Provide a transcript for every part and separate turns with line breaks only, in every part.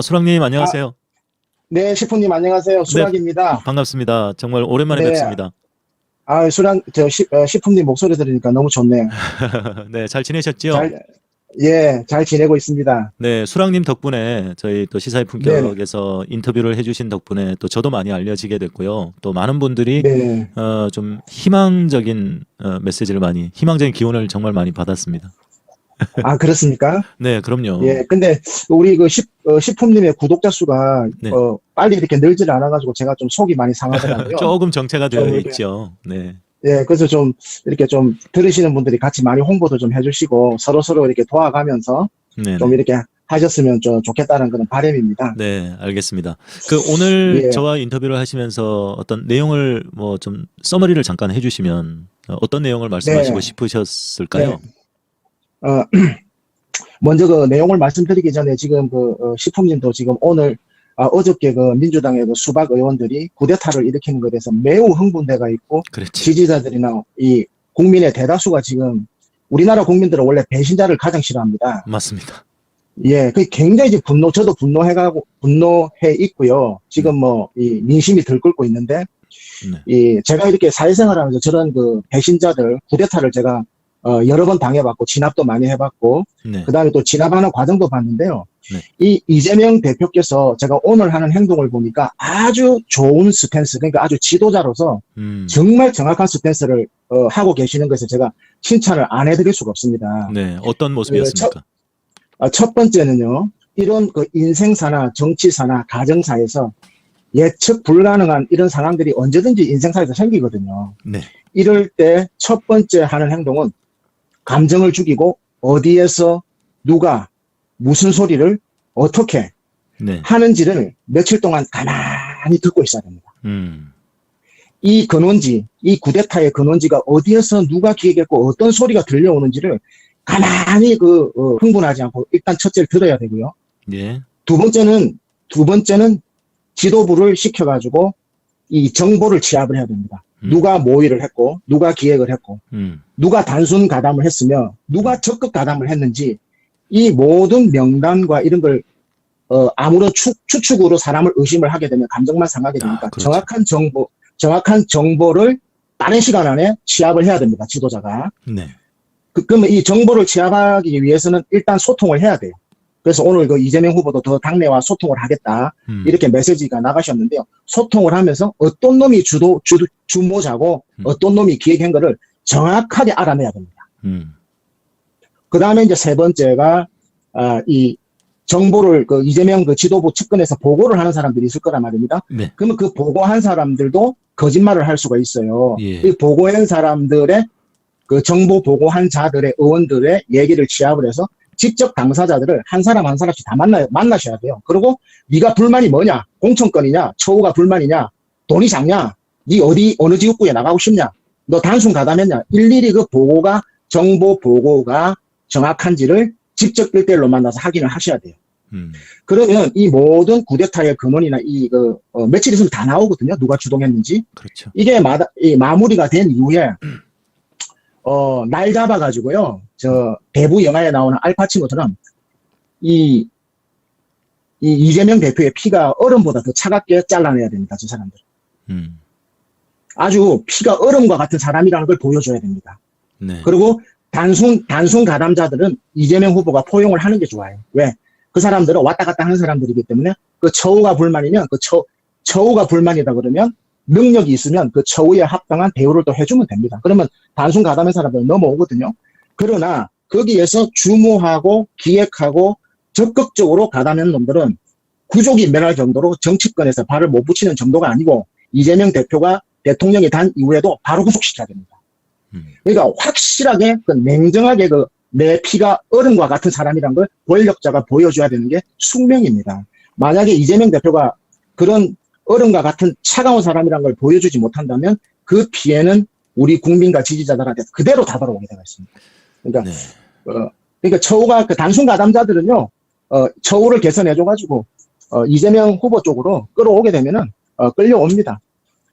수락님
아,
안녕하세요.
네, 시프님 안녕하세요.
네,
수락입니다.
반갑습니다. 정말 오랜만에
네,
뵙습니다.
시프님 목소리 들으니까 너무 좋네요.
네, 잘 지내셨죠?
잘, 예, 잘 지내고 있습니다.
네, 수락님 덕분에 저희 또 시사의
네네,
품격에서 인터뷰를 해주신 덕분에 또 저도 많이 알려지게 됐고요. 또 많은 분들이
네네.
좀 희망적인 메시지를 많이, 희망적인 기운을 정말 많이 받았습니다.
아, 그렇습니까?
네, 그럼요.
예, 근데 우리 시프님의 구독자 수가,
네,
빨리 이렇게 늘질 않아가지고 제가 좀 속이 많이 상하더라고요.
조금 정체가 되어
좀 이렇게,
있죠. 네,
예, 그래서 좀 이렇게 좀 들으시는 분들이 같이 많이 홍보도 좀 해주시고 서로서로 이렇게 도와가면서
네,
좀
네.
이렇게 하셨으면 좀 좋겠다는 그런 바람입니다.
네, 알겠습니다. 오늘
예,
저와 인터뷰를 하시면서 어떤 내용을 뭐 좀 서머리를 잠깐 해주시면 어떤 내용을 말씀하시고
네, 네.
싶으셨을까요?
어, 먼저 그 내용을 말씀드리기 전에 지금 시품님도 지금 오늘 어저께 그 민주당의 그 수박 의원들이 쿠데타를 일으키는 것에 대해서 매우 흥분돼가 있고
그렇죠.
지지자들이나 이 국민의 대다수가 지금 우리나라 국민들은 원래 배신자를 가장 싫어합니다.
맞습니다.
예, 그 굉장히 이제 저도 분노해 있고요.
네,
지금 뭐 이 민심이 들끓고 있는데
네,
이 제가 이렇게 사회생활하면서 저런 그 배신자들 쿠데타를 제가 여러 번 당해봤고 진압도 많이 해봤고
네,
그다음에 또 진압하는 과정도 봤는데요.
네,
이 이재명 대표께서 제가 오늘 하는 행동을 보니까 아주 좋은 스탠스, 그러니까 아주 지도자로서 정말 정확한 스탠스를 하고 계시는 것에 제가 칭찬을 안 해드릴 수가 없습니다.
네, 어떤
그
모습이었습니까?
첫 번째는요. 이런 그 인생사나 정치사나 가정사에서 예측 불가능한 이런 상황들이 언제든지 인생사에서 생기거든요.
네,
이럴 때 첫 번째 하는 행동은 감정을 죽이고 어디에서 누가 무슨 소리를 어떻게
네,
하는지를 며칠 동안 가만히 듣고 있어야 됩니다.
음,
이 근원지, 이 쿠데타의 근원지가 어디에서 누가 기획했고 어떤 소리가 들려오는지를 가만히 흥분하지 않고 일단 첫째를 들어야 되고요.
예,
두 번째는 지도부를 시켜가지고 이 정보를 취합을 해야 됩니다. 누가 모의를 했고, 누가 기획을 했고, 누가 단순 가담을 했으며, 누가 적극 가담을 했는지, 이 모든 명단과 이런 걸, 아무런 추측으로 사람을 의심을 하게 되면 감정만 상하게 되니까
그렇죠.
정확한 정보를 빠른 시간 안에 취합을 해야 됩니다. 지도자가.
네,
그러면 이 정보를 취합하기 위해서는 일단 소통을 해야 돼요. 그래서 오늘 그 이재명 후보도 더 당내와 소통을 하겠다. 이렇게 메시지가 나가셨는데요. 소통을 하면서 어떤 놈이 주모자고 어떤 놈이 기획한 거를 정확하게 알아내야 됩니다. 그 다음에 이제 세 번째가, 이 정보를 이재명 지도부 측근에서 보고를 하는 사람들이 있을 거란 말입니다.
네,
그러면 그 보고한 사람들도 거짓말을 할 수가 있어요.
예,
이 보고한 사람들의 그 정보 보고한 자들의 의원들의 얘기를 취합을 해서 직접 당사자들을 한 사람 한 사람씩 다 만나셔야 돼요. 그리고 네가 불만이 뭐냐? 공천권이냐? 처우가 불만이냐? 돈이 작냐? 네 어느 지역구에 나가고 싶냐? 너 단순 가담했냐? 일일이 정보 보고가 정확한지를 직접 1대1로 만나서 확인을 하셔야 돼요. 그러면 이 모든 쿠데타의 근원이나 며칠 있으면 다 나오거든요. 누가 주동했는지.
그렇죠.
이게 마무리가 된 이후에 날 잡아가지고요. 대부 영화에 나오는 알파치노처럼 이재명 대표의 피가 얼음보다 더 차갑게 잘라내야 됩니다. 저 사람들. 아주 피가 얼음과 같은 사람이라는 걸 보여줘야 됩니다.
네,
그리고 단순 가담자들은 이재명 후보가 포용을 하는 게 좋아요. 왜? 그 사람들은 왔다 갔다 하는 사람들이기 때문에 그 처우가 불만이면 처우가 불만이다 그러면 능력이 있으면 그 처우에 합당한 대우를 또 해주면 됩니다. 그러면 단순 가담한 사람들은 넘어오거든요. 그러나 거기에서 주모하고 기획하고 적극적으로 가담한 놈들은 구족이 면할 정도로 정치권에서 발을 못 붙이는 정도가 아니고 이재명 대표가 대통령이 단 이후에도 바로 구속시켜야 됩니다. 그러니까 확실하게 냉정하게 내 피가 얼음과 같은 사람이란 걸 권력자가 보여줘야 되는 게 숙명입니다. 만약에 이재명 대표가 그런 얼음과 같은 차가운 사람이란 걸 보여주지 못한다면 그 피해는 우리 국민과 지지자들한테 그대로 다 돌아오게 되어 있습니다. 그러니까,
네,
그러니까 처우가 단순 가담자들은요, 처우를 개선해줘가지고, 이재명 후보 쪽으로 끌어오게 되면은, 끌려옵니다.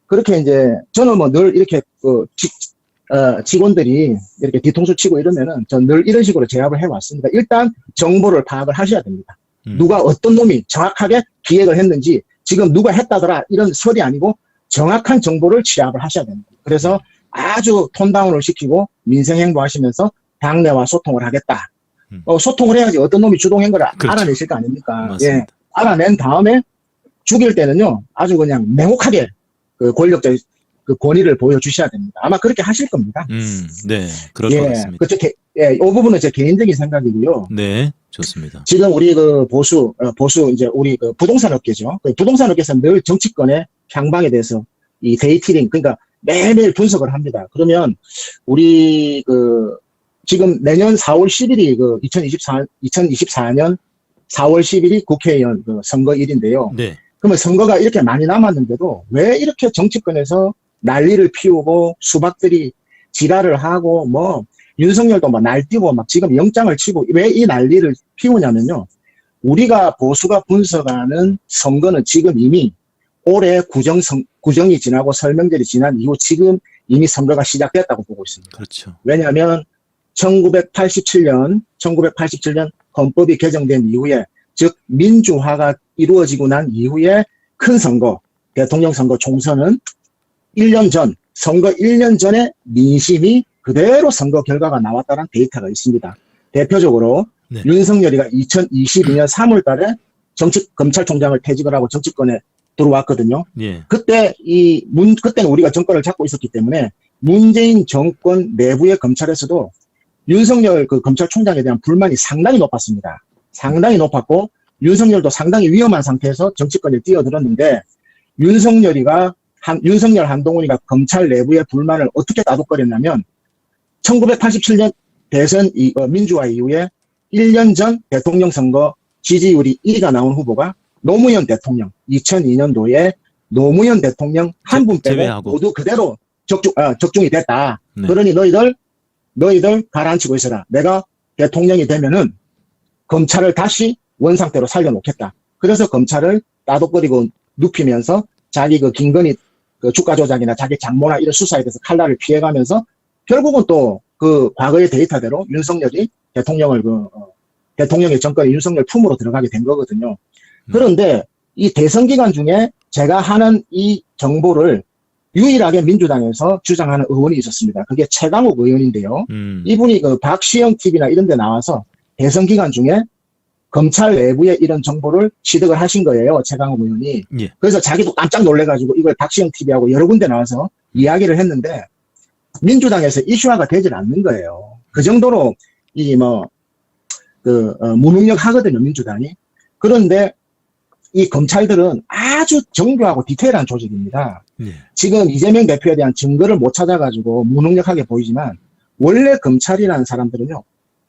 그렇게 이제, 저는 뭐 늘 이렇게, 직원들이 이렇게 뒤통수 치고 이러면은 전 늘 이런 식으로 제압을 해왔습니다. 일단 정보를 파악을 하셔야 됩니다. 누가 어떤 놈이 정확하게 기획을 했는지 지금 누가 했다더라 이런 설이 아니고 정확한 정보를 취합을 하셔야 됩니다. 그래서 아주 톤다운을 시키고 민생 행보하시면서 당내와 소통을 하겠다. 소통을 해야지 어떤 놈이 주동한 걸
그렇죠.
알아내실 거 아닙니까?
맞습니다.
예. 알아낸 다음에 죽일 때는요, 아주 그냥 맹혹하게 그 권력적 그 권위를 보여주셔야 됩니다. 아마 그렇게 하실 겁니다.
네, 그럴 것
예.
같습니다.
그쪽 예, 이 부분은 제 개인적인 생각이고요.
네, 좋습니다.
지금 우리 그 보수 이제 우리 그 부동산 업계죠. 그 부동산 업계에서 늘 정치권의 향방에 대해서 이 데이터링, 그러니까 매일매일 분석을 합니다. 그러면 우리 그 지금 내년 4월 10일이 그 2024년 4월 10일이 국회의원 그 선거일인데요.
네,
그러면 선거가 이렇게 많이 남았는데도 왜 이렇게 정치권에서 난리를 피우고 수박들이 지랄을 하고 뭐 윤석열도 막 날뛰고 막 지금 영장을 치고 왜 이 난리를 피우냐면요. 우리가 보수가 분석하는 선거는 지금 이미 올해 구정이 지나고 설명절이 지난 이후 지금 이미 선거가 시작됐다고 보고 있습니다.
그렇죠.
왜냐하면 1987년 헌법이 개정된 이후에 즉 민주화가 이루어지고 난 이후에 큰 선거, 대통령 선거 총선은 1년 전, 선거 1년 전에 민심이 그대로 선거 결과가 나왔다는 데이터가 있습니다. 대표적으로
네.
윤석열이가 2022년 3월 달에 검찰총장을 퇴직을 하고 정치권에 들어왔거든요.
예,
그때는 우리가 정권을 잡고 있었기 때문에 문재인 정권 내부의 검찰에서도 윤석열 그 검찰총장에 대한 불만이 상당히 높았습니다. 상당히 높았고 윤석열도 상당히 위험한 상태에서 정치권에 뛰어들었는데 윤석열 한동훈이가 검찰 내부의 불만을 어떻게 따독거렸냐면 1987년 대선 민주화 이후에 1년 전 대통령 선거 지지율이 1위가 나온 후보가 노무현 대통령, 2002년도에 노무현 대통령 한 분 빼고
제외하고.
모두 그대로 적중이 됐다.
네.
그러니 너희들 가라앉히고 있어라. 내가 대통령이 되면은 검찰을 다시 원상태로 살려놓겠다. 그래서 검찰을 따독거리고 눕히면서 자기 그 김건희 그 주가 조작이나 자기 장모나 이런 수사에 대해서 칼날을 피해가면서 결국은 또 그 과거의 데이터대로 윤석열이 대통령의 정권이 윤석열 품으로 들어가게 된 거거든요. 그런데 이 대선 기간 중에 제가 하는 이 정보를 유일하게 민주당에서 주장하는 의원이 있었습니다. 그게 최강욱 의원인데요. 이분이 그 박시영 TV나 이런 데 나와서 대선 기간 중에 검찰 내부에 이런 정보를 취득을 하신 거예요. 최강욱 의원이.
예.
그래서 자기도 깜짝 놀래가지고 이걸 박시영 TV하고 여러 군데 나와서 이야기를 했는데 민주당에서 이슈화가 되질 않는 거예요. 그 정도로 무능력 하거든요, 민주당이. 그런데 이 검찰들은 아주 정교하고 디테일한 조직입니다.
예.
지금 이재명 대표에 대한 증거를 못 찾아가지고 무능력하게 보이지만 원래 검찰이라는 사람들은요,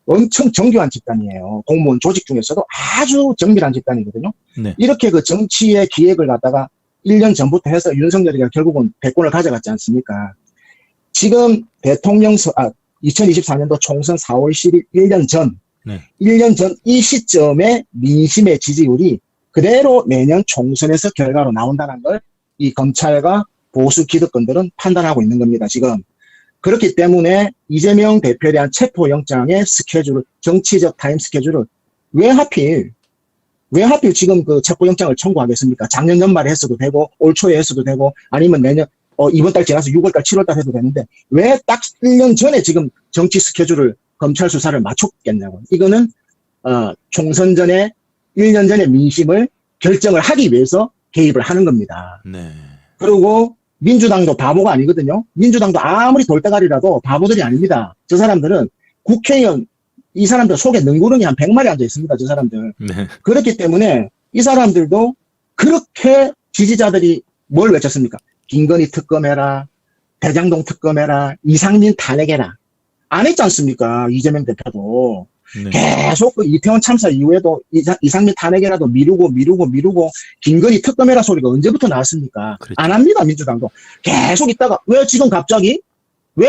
엄청 정교한 집단이에요. 공무원 조직 중에서도 아주 정밀한 집단이거든요.
네. 이렇게
그 정치의 기획을 갖다가 1년 전부터 해서 윤석열이가 결국은 대권을 가져갔지 않습니까? 지금 2024년도 총선 4월 10일 1년 전,
네.
1년 전 이 시점에 민심의 지지율이 그대로 내년 총선에서 결과로 나온다는 걸 이 검찰과 보수 기득권들은 판단하고 있는 겁니다, 지금. 그렇기 때문에 이재명 대표에 대한 체포영장의 스케줄을, 정치적 타임 스케줄을 왜 하필 지금 그 체포영장을 청구하겠습니까? 작년 연말에 했어도 되고, 올 초에 했어도 되고, 아니면 이번 달 지나서 6월달, 7월달 해도 되는데, 왜 딱 1년 전에 지금 정치 스케줄을, 검찰 수사를 맞췄겠냐고. 이거는, 총선 전에, 1년 전에 민심을 결정을 하기 위해서 개입을 하는 겁니다.
네.
그리고 민주당도 바보가 아니거든요. 민주당도 아무리 돌대가리라도 바보들이 아닙니다. 저 사람들은 국회의원, 이 사람들 속에 능구렁이 한 100마리 앉아 있습니다. 저 사람들.
네.
그렇기 때문에 이 사람들도 그렇게 지지자들이 뭘 외쳤습니까? 김건희 특검해라, 대장동 특검해라, 이상민 탄핵해라. 안 했지 않습니까? 이재명 대표도.
네.
계속 그 이태원 참사 이후에도 이상민 탄핵이라도 미루고 김건희 특검해라 소리가 언제부터 나왔습니까?
그렇죠.
안 합니다, 민주당도. 계속 있다가 왜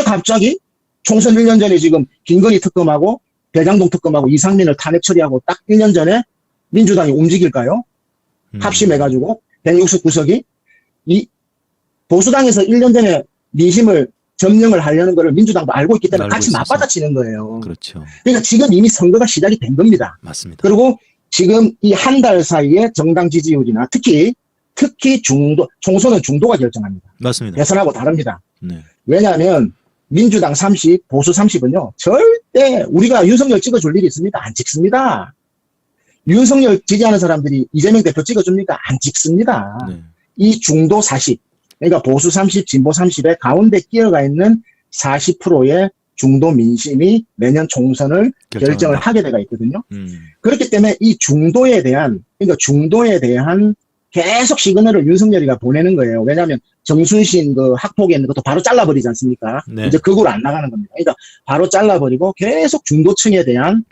갑자기 총선 1년 전에 지금 김건희 특검하고 대장동 특검하고 이상민을 탄핵 처리하고 딱 1년 전에 민주당이 움직일까요? 합심해가지고 169석이 이 보수당에서 1년 전에 민심을 점령을 하려는 것을 민주당도 알고 있기 때문에
알고
같이
있어서.
맞받아치는 거예요.
그렇죠.
그러니까 지금 이미 선거가 시작이 된 겁니다.
맞습니다.
그리고 지금 이 한 달 사이에 정당 지지율이나 특히 총선은 중도가 결정합니다.
맞습니다.
대선하고 다릅니다.
네.
왜냐하면 민주당 30, 보수 30은요, 절대 우리가 윤석열 찍어줄 일이 있습니다. 안 찍습니다. 윤석열 지지하는 사람들이 이재명 대표 찍어줍니까? 안 찍습니다.
네.
이 중도 40, 그러니까 보수 30, 진보 30의 가운데 끼어가 있는 40%의 중도 민심이 내년 총선을 결정을 하게 돼가 있거든요. 그렇기 때문에 이 중도에 대한, 그러니까 중도에 대한 계속 시그널을 윤석열이가 보내는 거예요. 왜냐하면 정순신 그 학폭에 있는 것도 바로 잘라버리지 않습니까?
네.
이제 극으로 안 나가는 겁니다. 그러니까 바로 잘라버리고 계속 중도층에 대한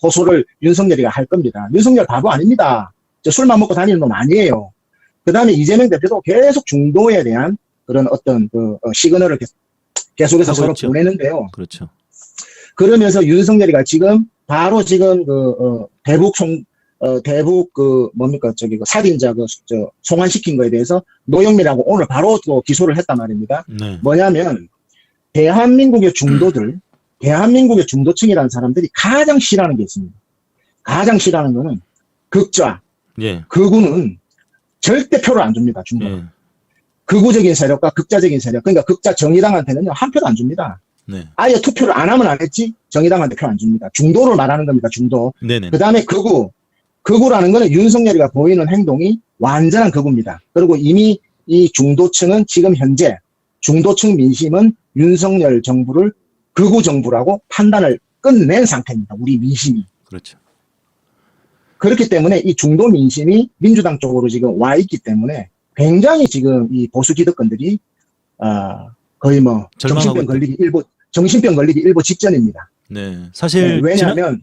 호소를 윤석열이가 할 겁니다. 윤석열 바보 아닙니다. 술만 먹고 다니는 놈 아니에요. 그 다음에 이재명 대표도 계속 중도에 대한 그런 어떤 시그널을 계속해서 서로
있죠.
보내는데요.
그렇죠.
그러면서 윤석열이가 지금 바로 지금 대북 살인자 송환시킨 거에 대해서 노영민하고 오늘 바로 또 기소를 했단 말입니다.
네.
뭐냐면 대한민국의 중도들, 대한민국의 중도층이라는 사람들이 가장 싫어하는 게 있습니다. 가장 싫어하는 거는 극좌,
예.
극우는 절대 표를 안 줍니다. 중도.
예.
극우적인 세력과 극좌적인 세력, 그러니까 극좌 정의당한테는요 한 표도 안 줍니다.
네.
아예 투표를 안 하면 안 했지 정의당한테 표 안 줍니다. 중도를 말하는 겁니다. 중도.
네네.
그 다음에 극우라는 거는 윤석열이가 보이는 행동이 완전한 극우입니다. 그리고 이미 이 중도층은 지금 현재 중도층 민심은 윤석열 정부를 극우 정부라고 판단을 끝낸 상태입니다. 우리 민심이.
그렇죠.
그렇기 때문에 이 중도 민심이 민주당 쪽으로 지금 와 있기 때문에 굉장히 지금 이 보수 기득권들이 거의 뭐 정신병 걸리기 일보 직전입니다.
네. 사실
왜냐하면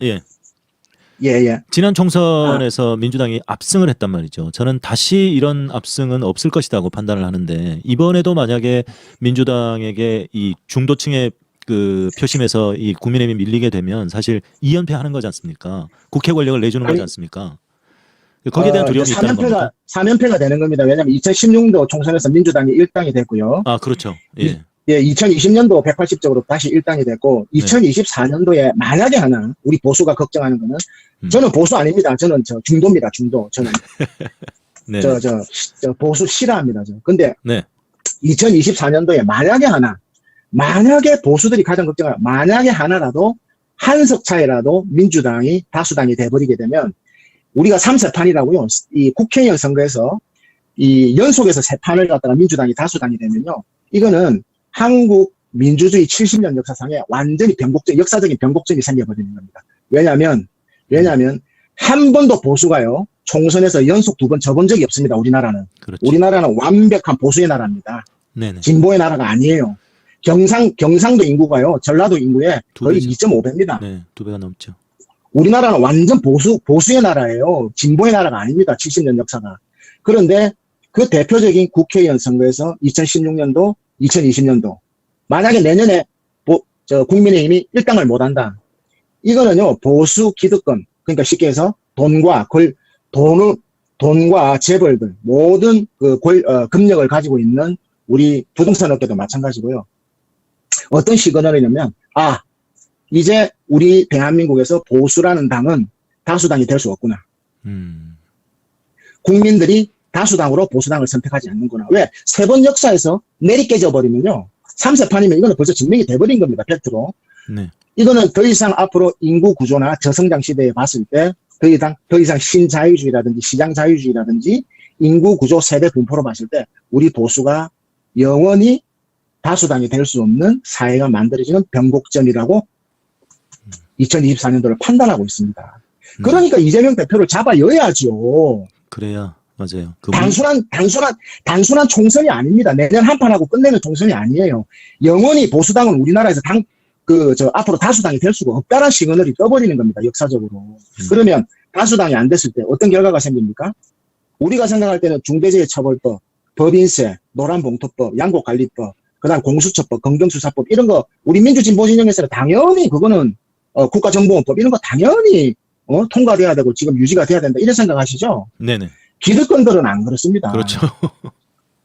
지난 총선에서 민주당이 압승을 했단 말이죠. 저는 다시 이런 압승은 없을 것이라고 판단을 하는데 이번에도 만약에 민주당에게 이 중도층의 그 표심에서 이 국민의힘이 밀리게 되면 사실 2연패하는 거지 않습니까? 국회 권력을 내주는 거지 않습니까? 거기에 대한 두려움이 있다는 겁니까?
3연패가 되는 겁니다. 왜냐하면 2016년도 총선에서 민주당이 1당이 됐고요.
아, 그렇죠. 예.
2020년도 180적으로 다시 1당이 됐고 2024년도에 만약에 하나 우리 보수가 걱정하는 거는 저는 보수 아닙니다. 저는 중도입니다. 중도. 저는
네.
보수 싫어합니다. 근데
네.
2024년도에 만약에 보수들이 가장 걱정하는 만약에 하나라도 한석 차이라도 민주당이 다수당이 돼버리게 되면 우리가 3세판이라고요. 이 국회의원 선거에서 이 연속해서 3판을 갖다가 민주당이 다수당이 되면요. 이거는 한국 민주주의 70년 역사상에 완전히 역사적인 변곡점이 생겨버리는 겁니다. 왜냐하면 한 번도 보수가요. 총선에서 연속 2번 져본 적이 없습니다. 우리나라는.
그렇죠.
우리나라는 완벽한 보수의 나라입니다.
네네.
진보의 나라가 아니에요. 경상도 인구가요. 전라도 인구의 거의 2.5배입니다.
네, 2배가 넘죠.
우리나라는 완전 보수의 나라예요. 진보의 나라가 아닙니다. 70년 역사가. 그런데 그 대표적인 국회의원 선거에서 2016년도, 2020년도 만약에 내년에 국민의힘이 1당을 못한다. 이거는요. 보수 기득권, 그러니까 쉽게 해서 돈과 재벌들 모든 금력을 가지고 있는 우리 부동산 업계도 마찬가지고요. 어떤 시그널이냐면 이제 우리 대한민국에서 보수라는 당은 다수당이 될 수 없구나. 국민들이 다수당으로 보수당을 선택하지 않는구나. 왜? 3번 역사에서 내리깨져 버리면요. 3세판이면 이거는 벌써 증명이 돼버린 겁니다. 팩트로.
네.
이거는 더 이상 앞으로 인구 구조나 저성장 시대에 봤을 때 더 이상 신자유주의라든지 시장자유주의라든지 인구 구조 세대 분포로 봤을 때 우리 보수가 영원히 다수당이 될 수 없는 사회가 만들어지는 변곡점이라고 2024년도를 판단하고 있습니다. 그러니까 이재명 대표를 잡아여야죠.
그래야 맞아요.
단순한 총선이 아닙니다. 내년 한판하고 끝내는 총선이 아니에요. 영원히 보수당은 우리나라에서 앞으로 다수당이 될 수가 없다는 시그널이 떠버리는 겁니다. 역사적으로. 그러면 다수당이 안 됐을 때 어떤 결과가 생깁니까? 우리가 생각할 때는 중대재해처벌법, 법인세, 노란봉투법, 양곡관리법, 그다음 공수처법, 검경수사법 이런 거 우리 민주진보 진영에서는 당연히 그거는 국가정보원법 이런 거 당연히 통과돼야 되고 지금 유지가 돼야 된다 이런 생각하시죠?
네네.
기득권들은 안 그렇습니다.
그렇죠.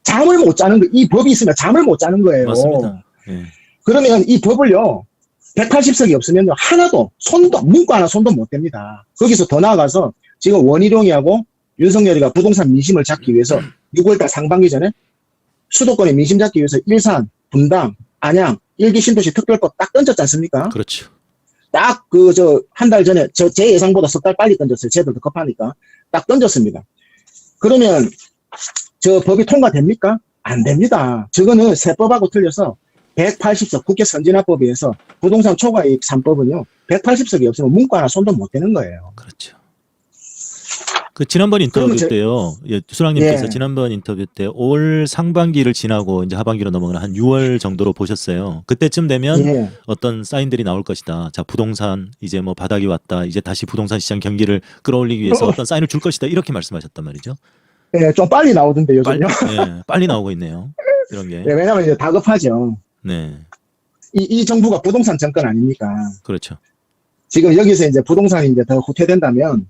잠을 못 자는 거, 이 법이 있으면 잠을 못 자는 거예요.
맞습니다. 네.
그러면 이 법을요, 180석이 없으면요, 하나도, 문구 하나 손도 못 댑니다. 거기서 더 나아가서 지금 원희룡이하고 윤석열이가 부동산 민심을 잡기 위해서 6월달 상반기 전에 수도권의 민심 잡기 위해서 일산, 분당, 안양, 일기 신도시 특별법 딱 던졌지 않습니까?
그렇죠.
딱 한 달 전에 제 예상보다 석 달 빨리 던졌어요. 쟤들 더 급하니까. 딱 던졌습니다. 그러면 저 법이 통과됩니까? 안 됩니다. 저거는 세법하고 틀려서 180석 국회 선진화법에 의해서 부동산 초과이익 3법은요. 180석이 없으면 문구 하나 손도 못 대는 거예요.
그렇죠. 그 지난번 인터뷰
그러면
때요, 수랑님께서
예.
지난번 인터뷰 때 올 상반기를 지나고 이제 하반기로 넘어가는 한 6월 정도로 보셨어요. 그때쯤 되면
예.
어떤 사인들이 나올 것이다. 자, 부동산 이제 뭐 바닥이 왔다. 이제 다시 부동산 시장 경기를 끌어올리기 위해서 어떤 사인을 줄 것이다. 이렇게 말씀하셨단 말이죠.
예, 좀 빨리 나오던데 요즘요.
빨리 나오고 있네요. 이런 게.
예, 왜냐면 이제 다급하죠.
네,
이 정부가 부동산 정권 아닙니까?
그렇죠.
지금 여기서 이제 부동산이 이제 더 후퇴된다면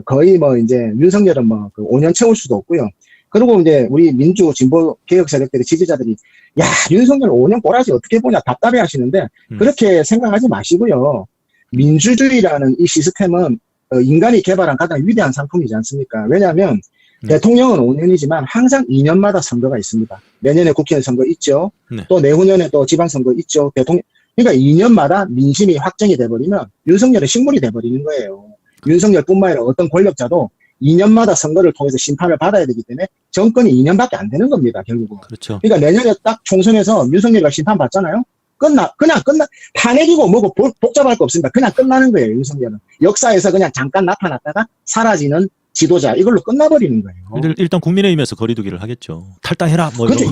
거의 뭐 이제 윤석열은 뭐 5년 채울 수도 없고요. 그리고 이제 우리 민주 진보 개혁 세력들의 지지자들이 야, 윤석열 5년 꼬라지 어떻게 보냐 답답해 하시는데 그렇게 생각하지 마시고요. 민주주의라는 이 시스템은 인간이 개발한 가장 위대한 상품이지 않습니까? 왜냐하면 대통령은 5년이지만 항상 2년마다 선거가 있습니다. 내년에 국회의원 선거 있죠.
네.
또 내후년에 또 지방선거 있죠. 그러니까 2년마다 민심이 확정이 돼버리면 윤석열의 식물이 돼버리는 거예요. 윤석열뿐만 아니라 어떤 권력자도 2년마다 선거를 통해서 심판을 받아야 되기 때문에 정권이 2년밖에 안 되는 겁니다. 결국은.
그렇죠.
그러니까 내년에 딱 총선에서 윤석열이가 심판 받잖아요. 그냥 끝나. 탄핵이고 뭐고 복잡할 거 없습니다. 그냥 끝나는 거예요. 윤석열은. 역사에서 그냥 잠깐 나타났다가 사라지는 지도자. 이걸로 끝나버리는 거예요.
일단 국민의힘에서 거리두기를 하겠죠. 탈당해라. 뭐
그렇죠.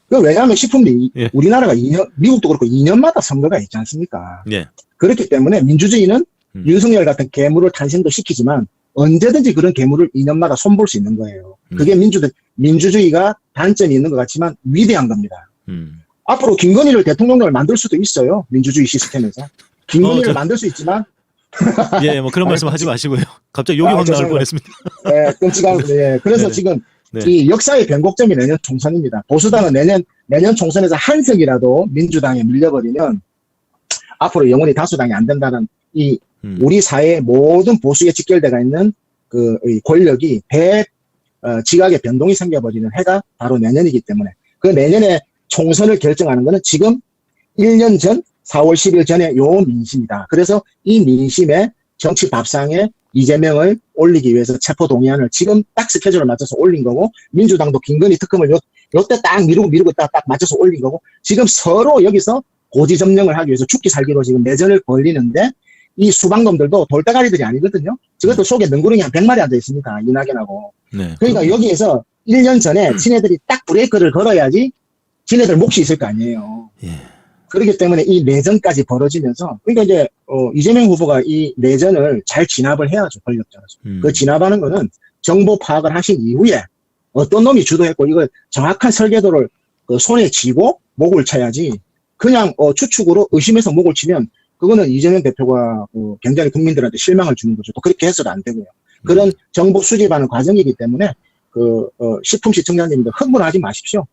이런.
왜냐하면 식품이
예.
우리나라가 2년, 미국도 그렇고 2년마다 선거가 있지 않습니까?
예.
그렇기 때문에 민주주의는 윤석열 같은 괴물을 탄생도 시키지만 언제든지 그런 괴물을 2년마다 손볼 수 있는 거예요. 그게 민주주의가 단점이 있는 것 같지만 위대한 겁니다. 앞으로 김건희를 대통령을 만들 수도 있어요. 민주주의 시스템에서. 김건희를 만들 수 있지만
예, 뭐 그런 말씀 하지 마시고요. 갑자기 욕이 확 나올 뻔했습니다.
네, 끔찍한. 예. 그래서
네네.
지금
네.
이 역사의 변곡점이 내년 총선입니다. 보수당은 내년 총선에서 한 석이라도 민주당에 밀려버리면 앞으로 영원히 다수당이 안 된다는 이 우리 사회의 모든 보수에 직결되어 있는 이 권력이 지각의 변동이 생겨버리는 해가 바로 내년이기 때문에 그 내년에 총선을 결정하는 것은 지금 1년 전 4월 10일 전에 요 민심이다. 그래서 이 민심에 정치 밥상에 이재명을 올리기 위해서 체포동의안을 지금 딱 스케줄을 맞춰서 올린 거고 민주당도 김건희 특검을 요때 딱 미루고 딱 맞춰서 올린 거고 지금 서로 여기서 고지점령을 하기 위해서 죽기 살기로 지금 내전을 벌리는데 이 수박놈들도 돌대가리들이 아니거든요. 저것도 속에 능구렁이 한 100마리 앉아 있습니다. 이낙연하고.
네.
그러니까 여기에서 1년 전에 지네들이 딱 브레이크를 걸어야지 지네들 몫이 있을 거 아니에요.
예.
그렇기 때문에 이 내전까지 벌어지면서 그러니까 이제 이재명 후보가 이 내전을 잘 진압을 해야죠. 권력자로서. 그 진압하는 거는 정보 파악을 하신 이후에 어떤 놈이 주도했고 이걸 정확한 설계도를 손에 쥐고 목을 쳐야지 그냥 추측으로 의심해서 목을 치면 그거는 이재명 대표가 굉장히 국민들한테 실망을 주는 거죠. 또 그렇게 해서는 안 되고요. 그런 정보 수집하는 과정이기 때문에 식품 시청자님들 흥분하지 마십시오.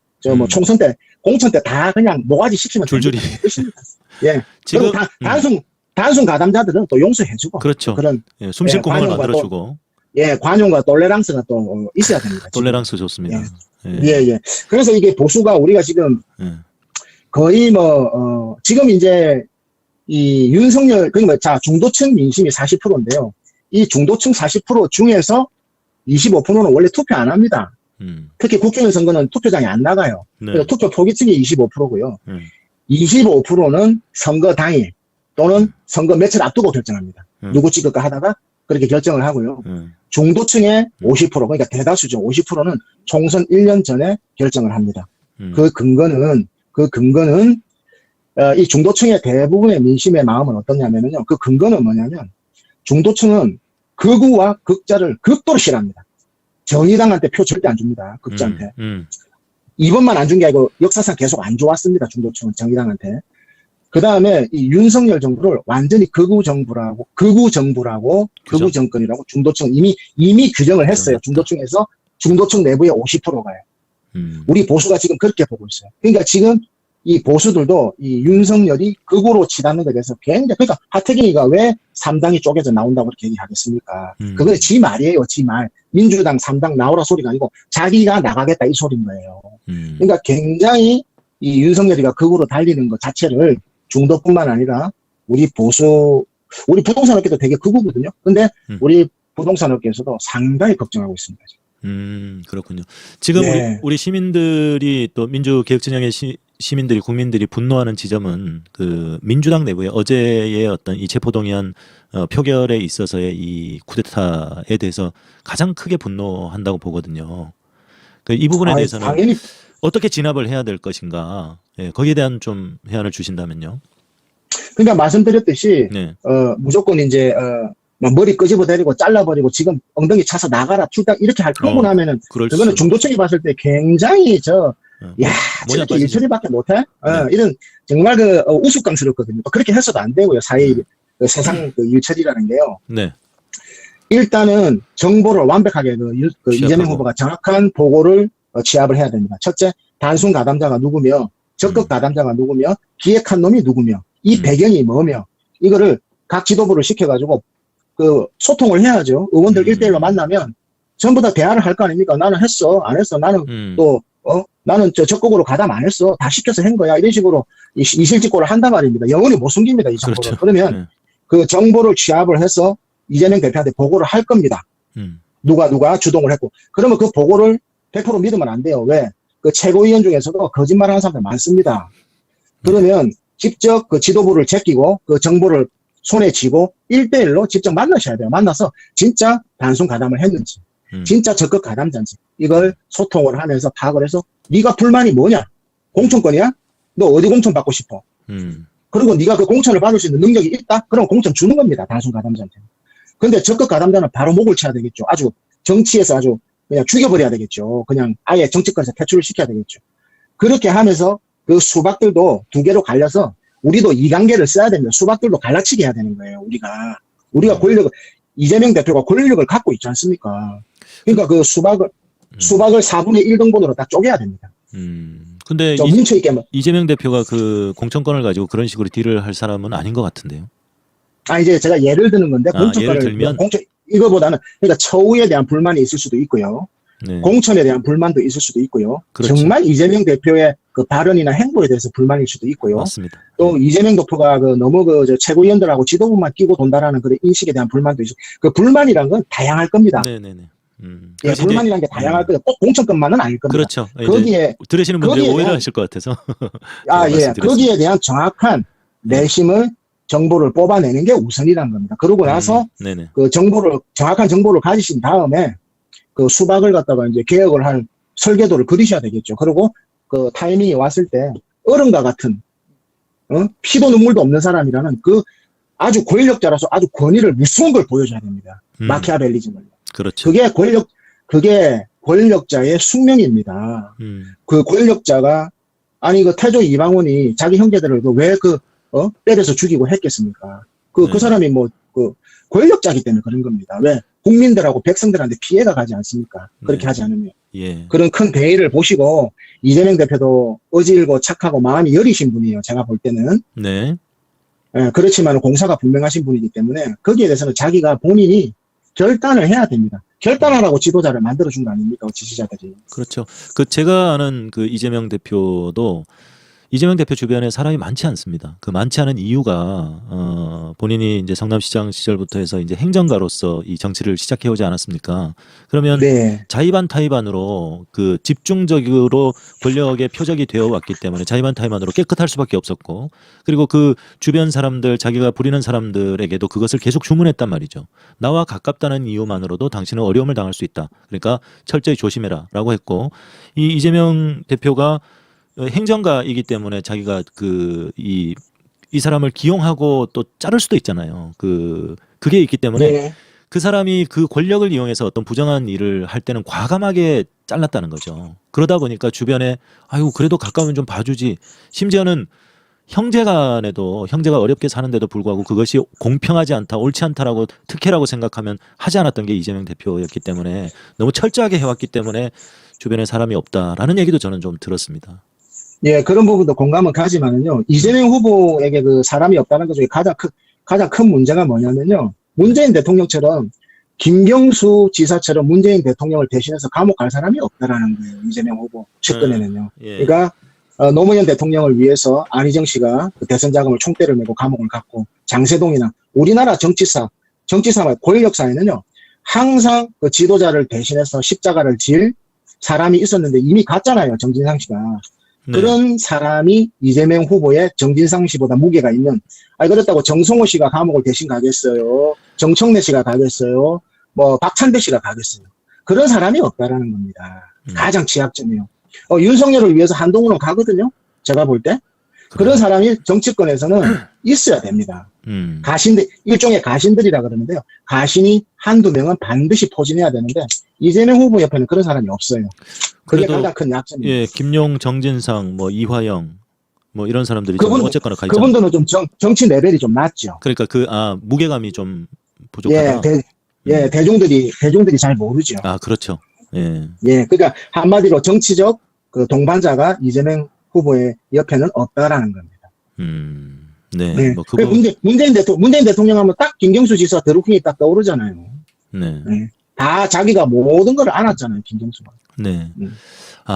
총선 때, 공천 때 다 그냥 모가지 시키면
줄줄이.
끝입니다. 예.
지금
그리고 단순 가담자들은 또 용서해주고.
그렇죠.
그런
예, 숨쉴 공간을 만들어주고.
관용과 톨레랑스가 또 있어야 됩니다.
톨레랑스 좋습니다.
예. 그래서 이게 보수가 우리가 지금 거의 지금 이제 이 윤석열, 자, 중도층 민심이 40%인데요. 이 중도층 40% 중에서 25%는 원래 투표 안 합니다. 특히 국회의원 선거는 투표장에 안 나가요.
네.
그래서 투표 포기층이 25%고요. 25%는 선거 당일 또는 선거 며칠 앞두고 결정합니다. 누구 찍을까 하다가 그렇게 결정을 하고요. 중도층의 50%, 그러니까 대다수죠. 50%는 총선 1년 전에 결정을 합니다. 그 근거는 이 중도층의 대부분의 민심의 마음은 어떠냐면요. 그 근거는 뭐냐면 중도층은 극우와 극자를 극도로 싫어합니다. 정의당한테 표 절대 안 줍니다. 극자한테. 이번만 안 준 게 아니고 역사상 계속 안 좋았습니다. 중도층은 정의당한테. 그 다음에 이 윤석열 정부를 완전히 극우 정부라고 극우 정권이라고 중도층 이미 규정을 했어요. 중도층 내부에 50%가요. 우리 보수가 지금 그렇게 보고 있어요. 그러니까 지금 이 보수들도 이 윤석열이 극우로 치닫는 것에 대해서 굉장히, 그러니까 하태경이가 왜 3당이 쪼개져 나온다고 그렇게 얘기하겠습니까? 그건 지 말이에요, 지 말. 민주당 3당 나오라 소리가 아니고 자기가 나가겠다 이 소리인 거예요. 그러니까 굉장히 이 윤석열이가 극우로 달리는 것 자체를 중도뿐만 아니라 우리 부동산 업계도 되게 극우거든요. 근데 우리 부동산 업계에서도 상당히 걱정하고 있습니다.
그렇군요. 지금
네.
우리 시민들이 또 민주개혁진영의 시민들이 국민들이 분노하는 지점은 그 민주당 내부에 어제의 어떤 이 체포동의안 표결에 있어서의 이 쿠데타에 대해서 가장 크게 분노한다고 보거든요. 이 부분에 대해서는
당연히
어떻게 진압을 해야 될 것인가? 예, 거기에 대한 좀 해안을 주신다면요.
그러니까 말씀드렸듯이
네.
무조건 이제 뭐 머리 끄집어 내리고 잘라버리고 지금 엉덩이 차서 나가라 출당 이렇게 그러고 나면은 그거는 중도층이 봤을 때 굉장히 야, 저렇게 일처리밖에 못해?
네.
이런 정말 우스꽝스럽거든요. 그렇게 해서도 안 되고요. 세상 일처리라는 게요.
네.
일단은 정보를 완벽하게 이재명 후보가 정확한 보고를 취합을 해야 됩니다. 첫째, 단순 가담자가 누구며 적극 가담자가 누구며 기획한 놈이 누구며 이 배경이 뭐며 이거를 각 지도부를 시켜가지고 소통을 해야죠. 의원들 1대1로 만나면 전부 다 대화를 할 거 아닙니까? 나는 했어, 안 했어, 나는 나는 적극으로 가담 안 했어, 다 시켜서 한 거야. 이런 식으로 이실직고를 한단 말입니다. 영원히 못 숨깁니다, 이 정보를.
그렇죠.
그러면 그 정보를 취합을 해서 이재명 대표한테 보고를 할 겁니다. 누가 주동을 했고. 그러면 그 보고를 100% 믿으면 안 돼요. 왜? 그 최고위원 중에서도 거짓말하는 사람들 많습니다. 그러면 직접 그 지도부를 제끼고 그 정보를 손에 쥐고 1대1로 직접 만나셔야 돼요. 만나서 진짜 단순 가담을 했는지, 진짜 적극 가담자인지 이걸 소통을 하면서 파악을 해서 네가 불만이 뭐냐? 공천권이야? 너 어디 공천 받고 싶어? 그리고 네가 그 공천을 받을 수 있는 능력이 있다? 그럼 공천 주는 겁니다. 단순 가담자한테. 근데 적극 가담자는 바로 목을 쳐야 되겠죠. 아주 정치에서 아주 그냥 죽여버려야 되겠죠. 그냥 아예 정치권에서 퇴출을 시켜야 되겠죠. 그렇게 하면서 그 수박들도 두 개로 갈려서 우리도 이관계를 써야 됩니다. 수박들도 갈라치게 해야 되는 거예요. 우리가 이재명 대표가 권력을 갖고 있지 않습니까? 그러니까 그 수박을 4분의 1등분으로 딱 쪼개야 됩니다.
근데 이재명 대표가 그 공천권을 가지고 그런 식으로 딜을 할 사람은 아닌 것 같은데요.
이제 제가 예를 드는 건데, 공천권을, 이거보다는, 그러니까 처우에 대한 불만이 있을 수도 있고요. 네. 공천에 대한 불만도 있을 수도 있고요. 그렇죠. 정말 이재명 대표의 그 발언이나 행보에 대해서 불만일 수도 있고요.
맞습니다.
또 이재명 대표가 너무 최고위원들하고 지도부만 끼고 돈다라는 그런 인식에 대한 불만도 있고, 그 불만이란 건 다양할 겁니다.
네네네.
예, 불만이란 게 다양할 거예요. 꼭 공천권만은 아닐 겁니다.
그렇죠.
거기에
들으시는 분들이 오해하실 것 같아서.
예, 거기에 대한 정확한 내심을 정보를 뽑아내는 게 우선이라는 겁니다. 그러고 나서 그 정확한 정보를 가지신 다음에 그 수박을 갖다가 이제 개혁을 할 설계도를 그리셔야 되겠죠. 그리고 그 타이밍이 왔을 때 어른과 같은 피도 눈물도 없는 사람이라는 그 아주 권력자라서 아주 권위를 무서운 걸 보여줘야 됩니다. 마키아벨리즘을.
그렇죠.
그게 권력자의 숙명입니다. 그 권력자가 그 태조 이방원이 자기 형제들을 왜 때려서 죽이고 했겠습니까? 그 사람이 권력자이기 때문에 그런 겁니다. 왜? 국민들하고 백성들한테 피해가 가지 않습니까? 그렇게 하지 않으면. 예. 그런 큰 대의를 보시고, 이재명 대표도 어질고 착하고 마음이 여리신 분이에요. 제가 볼 때는. 네. 예, 그렇지만 공사가 분명하신 분이기 때문에 거기에 대해서는 자기가 본인이 결단을 해야 됩니다. 결단하라고 지도자를 만들어준 거 아닙니까? 지지자들이.
그렇죠. 제가 아는 이재명 대표도 이재명 대표 주변에 사람이 많지 않습니다. 그 많지 않은 이유가 본인이 이제 성남시장 시절부터 해서 이제 행정가로서 이 정치를 시작해 오지 않았습니까? 그러면 자의반 타의반으로 집중적으로 권력의 표적이 되어 왔기 때문에 자의반 타의반으로 깨끗할 수밖에 없었고, 그리고 그 주변 사람들, 자기가 부리는 사람들에게도 그것을 계속 주문했단 말이죠. 나와 가깝다는 이유만으로도 당신은 어려움을 당할 수 있다. 그러니까 철저히 조심해라라고 했고, 이재명 대표가 행정가이기 때문에 자기가 이 사람을 기용하고 또 자를 수도 있잖아요. 그게 있기 때문에 그 사람이 그 권력을 이용해서 어떤 부정한 일을 할 때는 과감하게 잘랐다는 거죠. 그러다 보니까 주변에 그래도 가까우면 좀 봐주지. 심지어는 형제간에도 형제가 어렵게 사는데도 불구하고 그것이 공평하지 않다, 옳지 않다라고 특혜라고 생각하면 하지 않았던 게 이재명 대표였기 때문에 너무 철저하게 해왔기 때문에 주변에 사람이 없다라는 얘기도 저는 좀 들었습니다.
예, 그런 부분도 공감은 가지만은요, 이재명 후보에게 그 사람이 없다는 것 중에 가장 큰 문제가 뭐냐면요, 문재인 대통령처럼 김경수 지사처럼 문재인 대통령을 대신해서 감옥 갈 사람이 없다라는 거예요, 이재명 후보 측근에는요.
예.
그러니까 노무현 대통령을 위해서 안희정 씨가 그 대선 자금을 총대를 메고 감옥을 갔고, 장세동이나 우리나라 정치사 권력사에는요, 항상 그 지도자를 대신해서 십자가를 질 사람이 있었는데 이미 갔잖아요, 정진상 씨가.
네.
그런 사람이 이재명 후보의 정진상 씨보다 무게가 있는, 그렇다고 정성호 씨가 감옥을 대신 가겠어요? 정청래 씨가 가겠어요? 뭐, 박찬대 씨가 가겠어요? 그런 사람이 없다라는 겁니다. 가장 취약점이에요. 윤석열을 위해서 한동훈은 가거든요? 제가 볼 때. 그런 사람이 정치권에서는 있어야 됩니다. 일종의 가신들이라 그러는데요. 가신이 한두 명은 반드시 포진해야 되는데, 이재명 후보 옆에는 그런 사람이 없어요. 그게 가장 큰 약점입니다.
예, 김용, 정진상, 뭐 이화영, 뭐 이런 사람들이 어쨌거나 가 있잖아요.
그분들은 좀 정치 레벨이 좀 낮죠.
그러니까 무게감이 좀 부족하다.
대중들이 잘 모르죠.
그렇죠. 예.
예, 그러니까 한마디로 정치적 그 동반자가 이재명 후보의 옆에는 없다라는 겁니다.
네.
네.
뭐
문재인 대통령 하면 딱 김경수 지사 드루킹이 딱 떠오르잖아요.
네.
네. 다 자기가 모든 걸 안았잖아요, 김경수가.
네.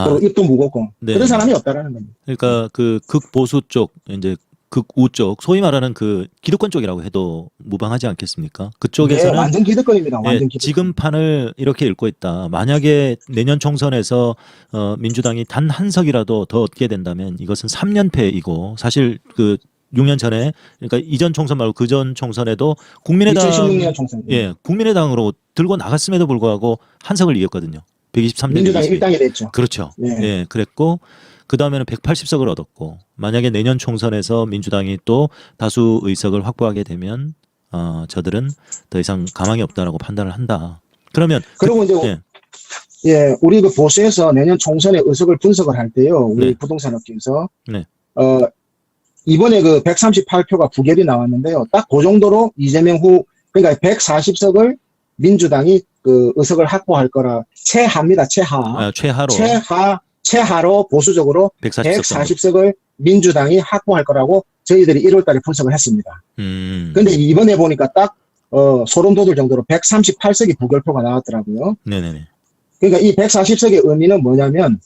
또 입도 무겁고.
네.
그런 사람이 없다라는 겁니다.
그러니까 그 극보수 쪽, 이제 극우 쪽, 소위 말하는 그 기득권 쪽이라고 해도 무방하지 않겠습니까? 그쪽에서는
네, 완전 기득권입니다. 완전 기득권.
지금 판을 이렇게 읽고 있다. 만약에 내년 총선에서 민주당이 단 한 석이라도 더 얻게 된다면 이것은 3연패이고 사실 그 6년 전에 그러니까 이전 총선 말고 그전 총선에도 국민의당
2016년 총선.
예, 국민의당으로 들고 나갔음에도 불구하고 한 석을 이겼거든요. 123대
민주당이 1당이 됐죠.
그렇죠.
예.
예, 그랬고 그 다음에는 180석을 얻었고 만약에 내년 총선에서 민주당이 또 다수 의석을 확보하게 되면 저들은 더 이상 가망이 없다라고 판단을 한다. 그러면
그리고 이제 우리 그 보수에서 내년 총선의 의석을 분석을 할 때요, 우리
네.
부동산 업계에서
네.
이번에 그 138표가 부결이 나왔는데요, 딱 그 정도로 그러니까 140석을 민주당이 그 의석을 확보할 거라 최하입니다. 최하로 보수적으로 140석을 민주당이 확보할 거라고 저희들이 1월 달에 분석을 했습니다. 근데 이번에 보니까 딱 소름 돋을 정도로 138석이 부결표가 나왔더라고요.
네네네.
그러니까 이 140석의 의미는 뭐냐면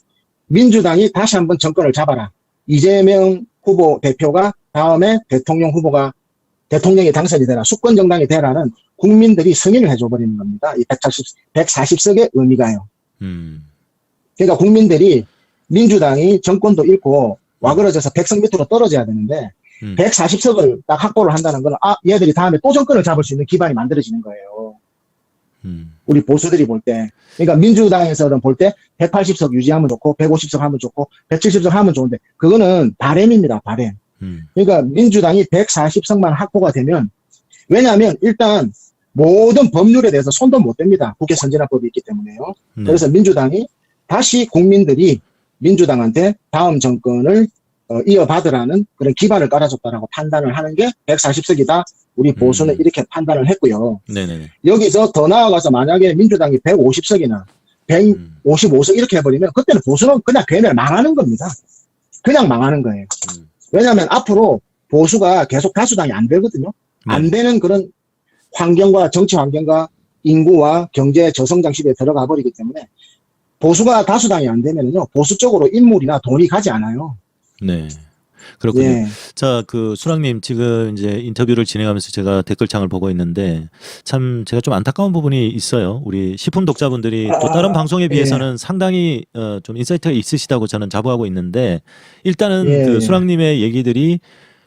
민주당이 다시 한번 정권을 잡아라. 이재명 후보 대표가 다음에 대통령이 당선이 되라. 수권 정당이 되라는 국민들이 승인을 해줘버리는 겁니다. 이 140석의 의미가요. 그러니까 국민들이 민주당이 정권도 잃고 와그러져서 100석 밑으로 떨어져야 되는데 140석을 딱 확보를 한다는 건 얘들이 다음에 또 정권을 잡을 수 있는 기반이 만들어지는 거예요. 우리 보수들이 볼 때. 그러니까 민주당에서는 볼 때 180석 유지하면 좋고 150석 하면 좋고 170석 하면 좋은데 그거는 바램입니다. 바램. 그러니까 민주당이 140석만 확보가 되면 왜냐하면 일단 모든 법률에 대해서 손도 못 댑니다. 국회 선진화법이 있기 때문에요. 그래서 민주당이 다시 국민들이 민주당한테 다음 정권을 이어받으라는 그런 기반을 깔아줬다라고 판단을 하는 게 140석이다. 우리 보수는 이렇게 판단을 했고요.
네네네.
여기서 더 나아가서 만약에 민주당이 150석이나 155석 이렇게 해버리면 그때는 보수는 그냥 괴멸 망하는 겁니다. 그냥 망하는 거예요. 왜냐하면 앞으로 보수가 계속 다수당이 안 되거든요. 안 되는 그런 환경과 정치 환경과 인구와 경제 저성장 시대에 들어가 버리기 때문에 보수가 다수당이 안 되면요 보수 쪽으로 인물이나 돈이 가지 않아요.
네. 그렇군요.
예.
자, 그 수랑님 지금 이제 인터뷰를 진행하면서 제가 댓글창을 보고 있는데 참 제가 좀 안타까운 부분이 있어요. 우리 식품 독자분들이 또 다른 방송에 비해서는 상당히 좀 인사이트가 있으시다고 저는 자부하고 있는데 일단은 그 수랑님의 얘기들이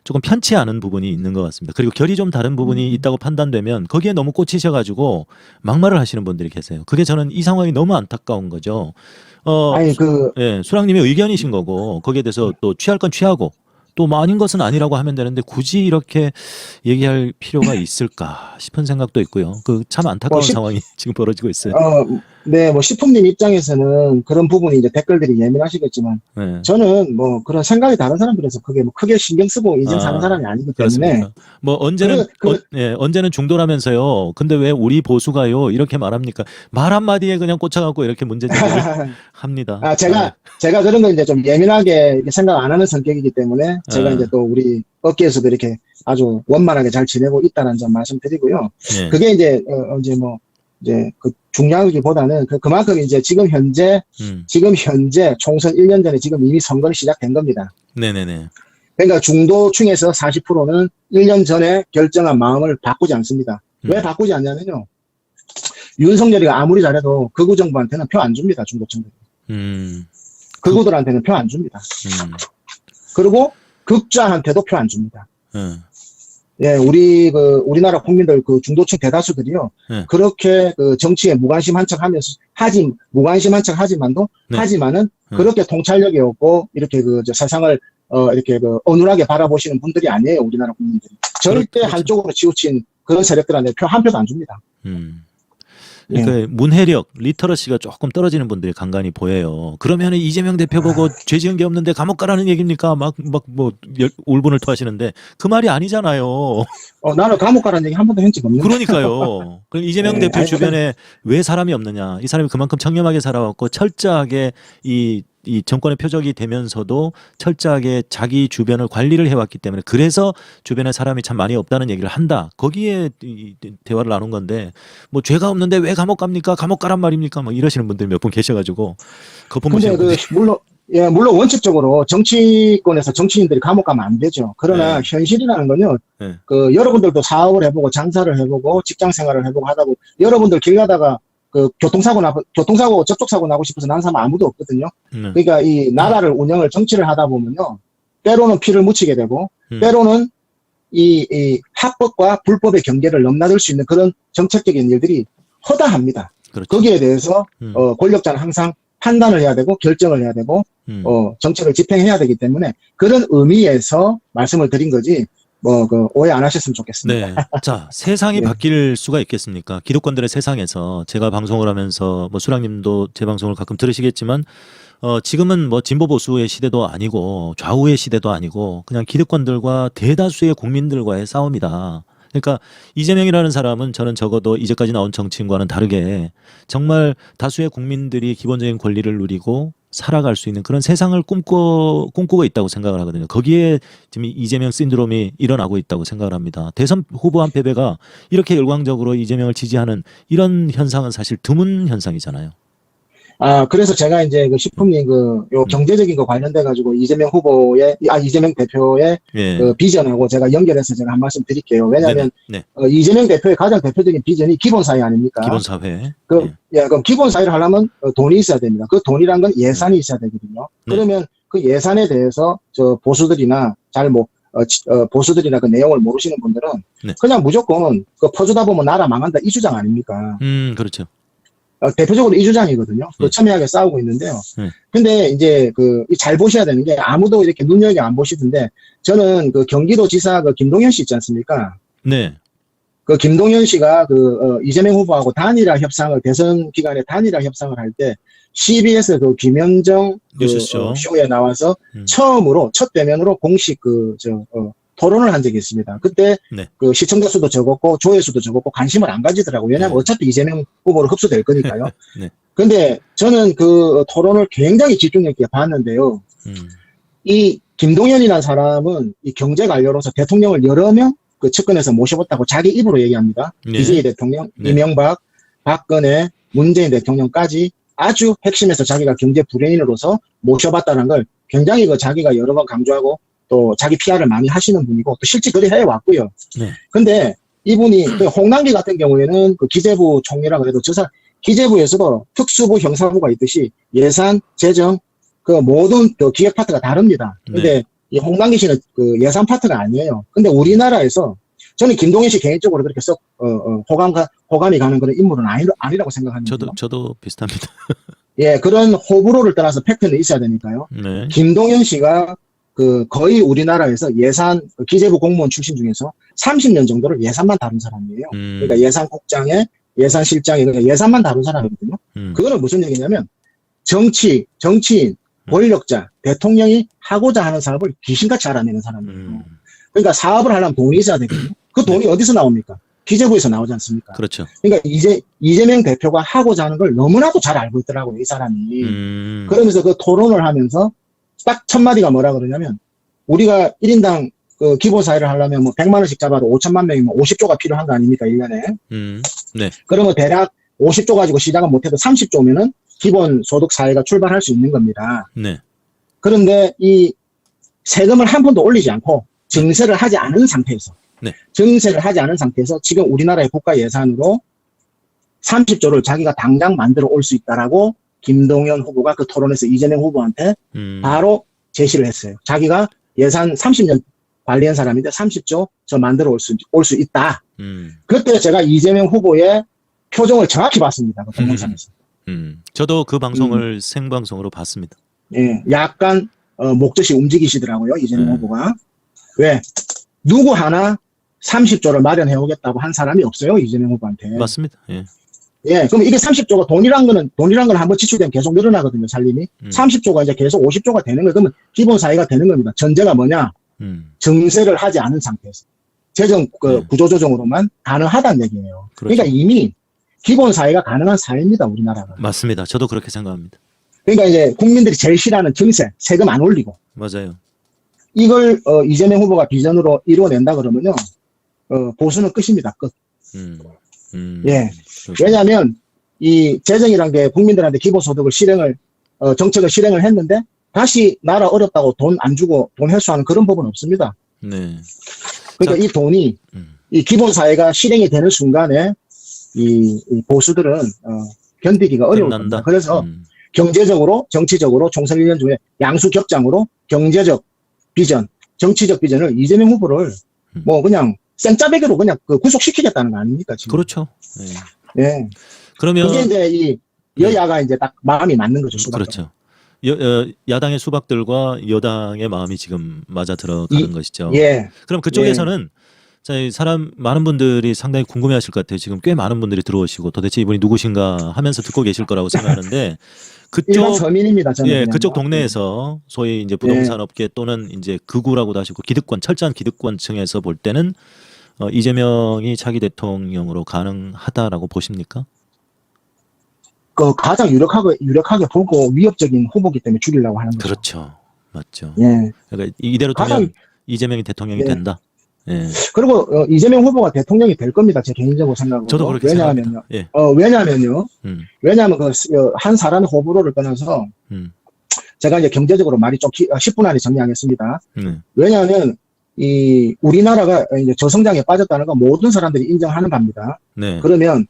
조금 편치 않은 부분이 있는 것 같습니다. 그리고 결이 좀 다른 부분이 있다고 판단되면 거기에 너무 꽂히셔가지고 막말을 하시는 분들이 계세요. 그게 저는 이 상황이 너무 안타까운 거죠. 예, 수랑님의 의견이신 거고 거기에 대해서 또 취할 건 취하고 또 뭐 아닌 것은 아니라고 하면 되는데 굳이 이렇게 얘기할 필요가 있을까 싶은 생각도 있고요. 그 참 안타까운 상황이 지금 벌어지고 있어요.
네, 뭐 시품님 입장에서는 그런 부분이 이제 댓글들이 예민하시겠지만
네.
저는 뭐 그런 생각이 다른 사람들에서 그게 뭐 크게 신경 쓰고 인생 사는 사람이 아니기 때문에
그렇습니까? 뭐 언제는 언제는 중도라면서요. 근데 왜 우리 보수가요? 이렇게 말합니까? 말 한마디에 그냥 꽂혀갖고 이렇게 문제 제기를 합니다.
아, 제가 그런 거 이제 좀 예민하게 이렇게 생각 안 하는 성격이기 때문에 제가 이제 또 우리 업계에서도 이렇게 아주 원만하게 잘 지내고 있다는 점 말씀드리고요.
예.
그게 이제 이제 뭐 이제 그 중요하기보다는 그만큼 이제 지금 현재 총선 1년 전에 지금 이미 선거는 시작된 겁니다.
네네네.
그러니까 중도층에서 40%는 1년 전에 결정한 마음을 바꾸지 않습니다. 왜 바꾸지 않냐면요. 윤석열이가 아무리 잘해도 극우 정부한테는 표 안 줍니다. 중도층들. 극우들한테는 표 안 줍니다. 그리고 극좌한테도 표 안 줍니다. 예, 우리나라 국민들 그 중도층 대다수들이요. 그렇게 그 정치에 무관심한 척 하면서, 무관심한 척 하지만도, 하지만은 그렇게 통찰력이 없고, 이렇게 세상을, 이렇게 어눌하게 바라보시는 분들이 아니에요. 우리나라 국민들이. 절대
그렇죠.
한쪽으로 치우친 그런 세력들한테 표 한 표도 안 줍니다.
그러니까 문해력, 리터러시가 조금 떨어지는 분들이 간간히 보여요. 그러면 이재명 대표 보고 죄 지은 게 없는데 감옥 가라는 얘기입니까? 막 뭐 울분을 토하시는데 그 말이 아니잖아요.
나는 감옥 가라는 얘기 한 번도 한 적 없는데.
그러니까요. 그럼 이재명
네,
대표 주변에 왜 사람이 없느냐? 이 사람이 그만큼 청렴하게 살아왔고 철저하게 이 정권의 표적이 되면서도 철저하게 자기 주변을 관리를 해왔기 때문에 그래서 주변에 사람이 참 많이 없다는 얘기를 한다. 거기에 이 대화를 나눈 건데 뭐 죄가 없는데 왜 감옥 갑니까? 감옥 가란 말입니까? 뭐 이러시는 분들 몇 분 계셔가지고 거품 보시는 분들.
물론 원칙적으로 정치권에서 정치인들이 감옥 가면 안 되죠. 그러나 현실이라는 건요. 여러분들도 사업을 해보고 장사를 해보고 직장 생활을 해보고 하다 보면 여러분들 길 가다가 교통사고 접촉 사고 나고 싶어서 난 사람 아무도 없거든요. 그러니까 이 나라를 운영을 정치를 하다 보면요. 때로는 피를 묻히게 되고 때로는 이 합법과 불법의 경계를 넘나들 수 있는 그런 정책적인 일들이 허다합니다.
그렇죠.
거기에 대해서 권력자는 항상 판단을 해야 되고 결정을 해야 되고 정책을 집행해야 되기 때문에 그런 의미에서 말씀을 드린 거지. 오해 안 하셨으면 좋겠습니다.
네. 자, 세상이 바뀔 수가 있겠습니까? 기득권들의 세상에서 제가 방송을 하면서 뭐 수랑님도 제 방송을 가끔 들으시겠지만 지금은 뭐 진보 보수의 시대도 아니고 좌우의 시대도 아니고 그냥 기득권들과 대다수의 국민들과의 싸움이다. 그러니까 이재명이라는 사람은 저는 적어도 이제까지 나온 정치인과는 다르게 정말 다수의 국민들이 기본적인 권리를 누리고 살아갈 수 있는 그런 세상을 꿈꾸고 있다고 생각을 하거든요. 거기에 지금 이재명 신드롬이 일어나고 있다고 생각을 합니다. 대선 후보 한 패배가 이렇게 열광적으로 이재명을 지지하는 이런 현상은 사실 드문 현상이잖아요.
그래서 제가 이제 식품님 요 경제적인 거 관련돼가지고 이재명 대표의 비전하고 제가 연결해서 제가 한 말씀 드릴게요. 왜냐하면 이재명 대표의 가장 대표적인 비전이 기본사회 아닙니까?
기본사회.
그럼 기본사회를 하려면 돈이 있어야 됩니다. 그 돈이란 건 예산이 있어야 되거든요. 그러면 그 예산에 대해서 보수들이나 보수들이나 그 내용을 모르시는 분들은 그냥 무조건 퍼주다 보면 나라 망한다 이 주장 아닙니까?
그렇죠.
대표적으로 이 주장이거든요. 첨예하게 싸우고 있는데요. 근데 이제 잘 보셔야 되는 게 아무도 이렇게 눈여겨 안 보시던데 저는 경기도지사 김동연 씨 있지 않습니까?
네.
김동연 씨가 이재명 후보하고 대선 기간에 단일화 협상을 할 때 CBS 김현정 쇼에 나와서 처음으로 첫 대면으로 공식 토론을 한 적이 있습니다. 그때 시청자 수도 적었고 조회수도 적었고 관심을 안 가지더라고요. 왜냐하면 어차피 이재명 후보로 흡수될 거니까요. 근데 저는 그 토론을 굉장히 집중력 있게 봤는데요. 이 김동연이라는 사람은 이 경제 관료로서 대통령을 여러 명 측근에서 모셔봤다고 자기 입으로 얘기합니다. DJ 대통령, 이명박, 박근혜, 문재인 대통령까지 아주 핵심에서 자기가 경제 브레인으로서 모셔봤다는 걸 굉장히 자기가 여러 번 강조하고 또 자기 PR을 많이 하시는 분이고 또 실제 그리 해왔고요. 근데 이분이 홍남기 같은 경우에는 기재부 총리라 그래도 기재부에서도 특수부 형사부가 있듯이 예산, 재정, 모든 기획 파트가 다릅니다. 근데 이 홍남기 씨는 예산 파트가 아니에요. 근데 우리나라에서 저는 김동연 씨 개인적으로 그렇게 썩 호감이 가는 그런 인물은 아니라고 생각합니다.
저도 비슷합니다.
예, 그런 호불호를 떠나서 팩트는 있어야 되니까요. 김동연 씨가 거의 우리나라에서 기재부 공무원 출신 중에서 30년 정도를 예산만 다룬 사람이에요. 그러니까 예산국장에 예산실장이 그냥 예산만 다룬 사람이거든요. 그거는 무슨 얘기냐면 정치인, 권력자, 대통령이 하고자 하는 사업을 귀신같이 알아내는 사람이에요. 그러니까 사업을 하려면 돈이 있어야 되거든요. 그 돈이 어디서 나옵니까? 기재부에서 나오지 않습니까?
그렇죠.
그러니까 이재명 대표가 하고자 하는 걸 너무나도 잘 알고 있더라고요, 이 사람이. 그러면서 그 토론을 하면서 딱 첫 마디가 뭐라 그러냐면, 우리가 1인당 그 기본사회를 하려면 뭐 100만 원씩 잡아도 5천만 명이면 50조가 필요한 거 아닙니까, 1년에?
네.
그러면 대략 50조 가지고 시작은 못해도 30조면은 기본소득 사회가 출발할 수 있는 겁니다.
네.
그런데 이 세금을 한 푼도 올리지 않고 증세를 하지 않은 상태에서,
네.
증세를 하지 않은 상태에서 지금 우리나라의 국가 예산으로 30조를 자기가 당장 만들어 올 수 있다라고 김동연 후보가 그 토론에서 이재명 후보한테 바로 제시를 했어요. 자기가 예산 30년 관리한 사람인데 30조 저 만들어 올 수 있다. 그때 제가 이재명 후보의 표정을 정확히 봤습니다. 그 동영상에서.
저도 그 방송을 생방송으로 봤습니다.
예, 약간 목젖이 움직이시더라고요, 이재명 후보가. 왜? 누구 하나 30조를 마련해 오겠다고 한 사람이 없어요, 이재명 후보한테.
맞습니다. 예.
예, 그럼 이게 30조가 돈이란 건 한번 지출되면 계속 늘어나거든요, 살림이. 30조가 이제 계속 50조가 되는 거예요. 그러면 기본 사회가 되는 겁니다. 전제가 뭐냐? 증세를 하지 않은 상태에서. 재정 구조조정으로만 가능하다는 얘기예요.
그렇죠.
그러니까 이미 기본 사회가 가능한 사회입니다, 우리나라가.
맞습니다. 저도 그렇게 생각합니다.
그러니까 이제 국민들이 제일 싫어하는 증세, 세금 안 올리고.
맞아요.
이걸 이재명 후보가 비전으로 이루어낸다 그러면요, 보수는 끝입니다, 끝. 예.
그렇죠.
왜냐하면 이 재정이란 게 국민들한테 기본소득을 정책을 실행을 했는데 다시 나라 어렵다고 돈 안 주고 돈 회수하는 그런 법은 없습니다.
네.
그러니까 이 돈이 이 기본사회가 실행이 되는 순간에 이 보수들은 견디기가 어려울 겁니다. 그래서 경제적으로, 정치적으로 총선 1년 중에 양수격장으로 경제적 비전, 정치적 비전을 이재명 후보를 뭐 그냥 생짜배기로 그냥 구속시키겠다는 거 아닙니까, 지금?
그렇죠. 예.
예.
그러면
그게 이제 이 여야가 이제 딱 마음이 맞는 거죠, 수박들.
그렇죠. 야당의 수박들과 여당의 마음이 지금 맞아 들어가는 것이죠.
예.
그럼 그쪽에서는 많은 분들이 상당히 궁금해하실 것 같아요. 지금 꽤 많은 분들이 들어오시고 도대체 이분이 누구신가 하면서 듣고 계실 거라고 생각하는데
일반 서민입니다, 저는.
예, 그쪽 동네에서 소위 이제 부동산 업계 또는 이제 극우라고도 하시고 철저한 기득권층에서 볼 때는 이재명이 차기 대통령으로 가능하다라고 보십니까?
가장 유력하게 보고 위협적인 후보기 때문에 죽이려고 하는 거죠.
그렇죠. 맞죠.
예.
그러니까 이대로 되면 이재명이 대통령이 된다. 예.
그리고 이재명 후보가 대통령이 될 겁니다. 제 개인적으로 생각으로.
저도 그렇게
왜냐하면요.
생각합니다. 예.
왜냐하면 한 사람의 호불호를 떠나서 제가 이제 경제적으로 말이 좀 10분 안에 정리하겠습니다. 왜냐하면 우리나라가 이제 저성장에 빠졌다는 건 모든 사람들이 인정하는 바입니다.
네.
그러면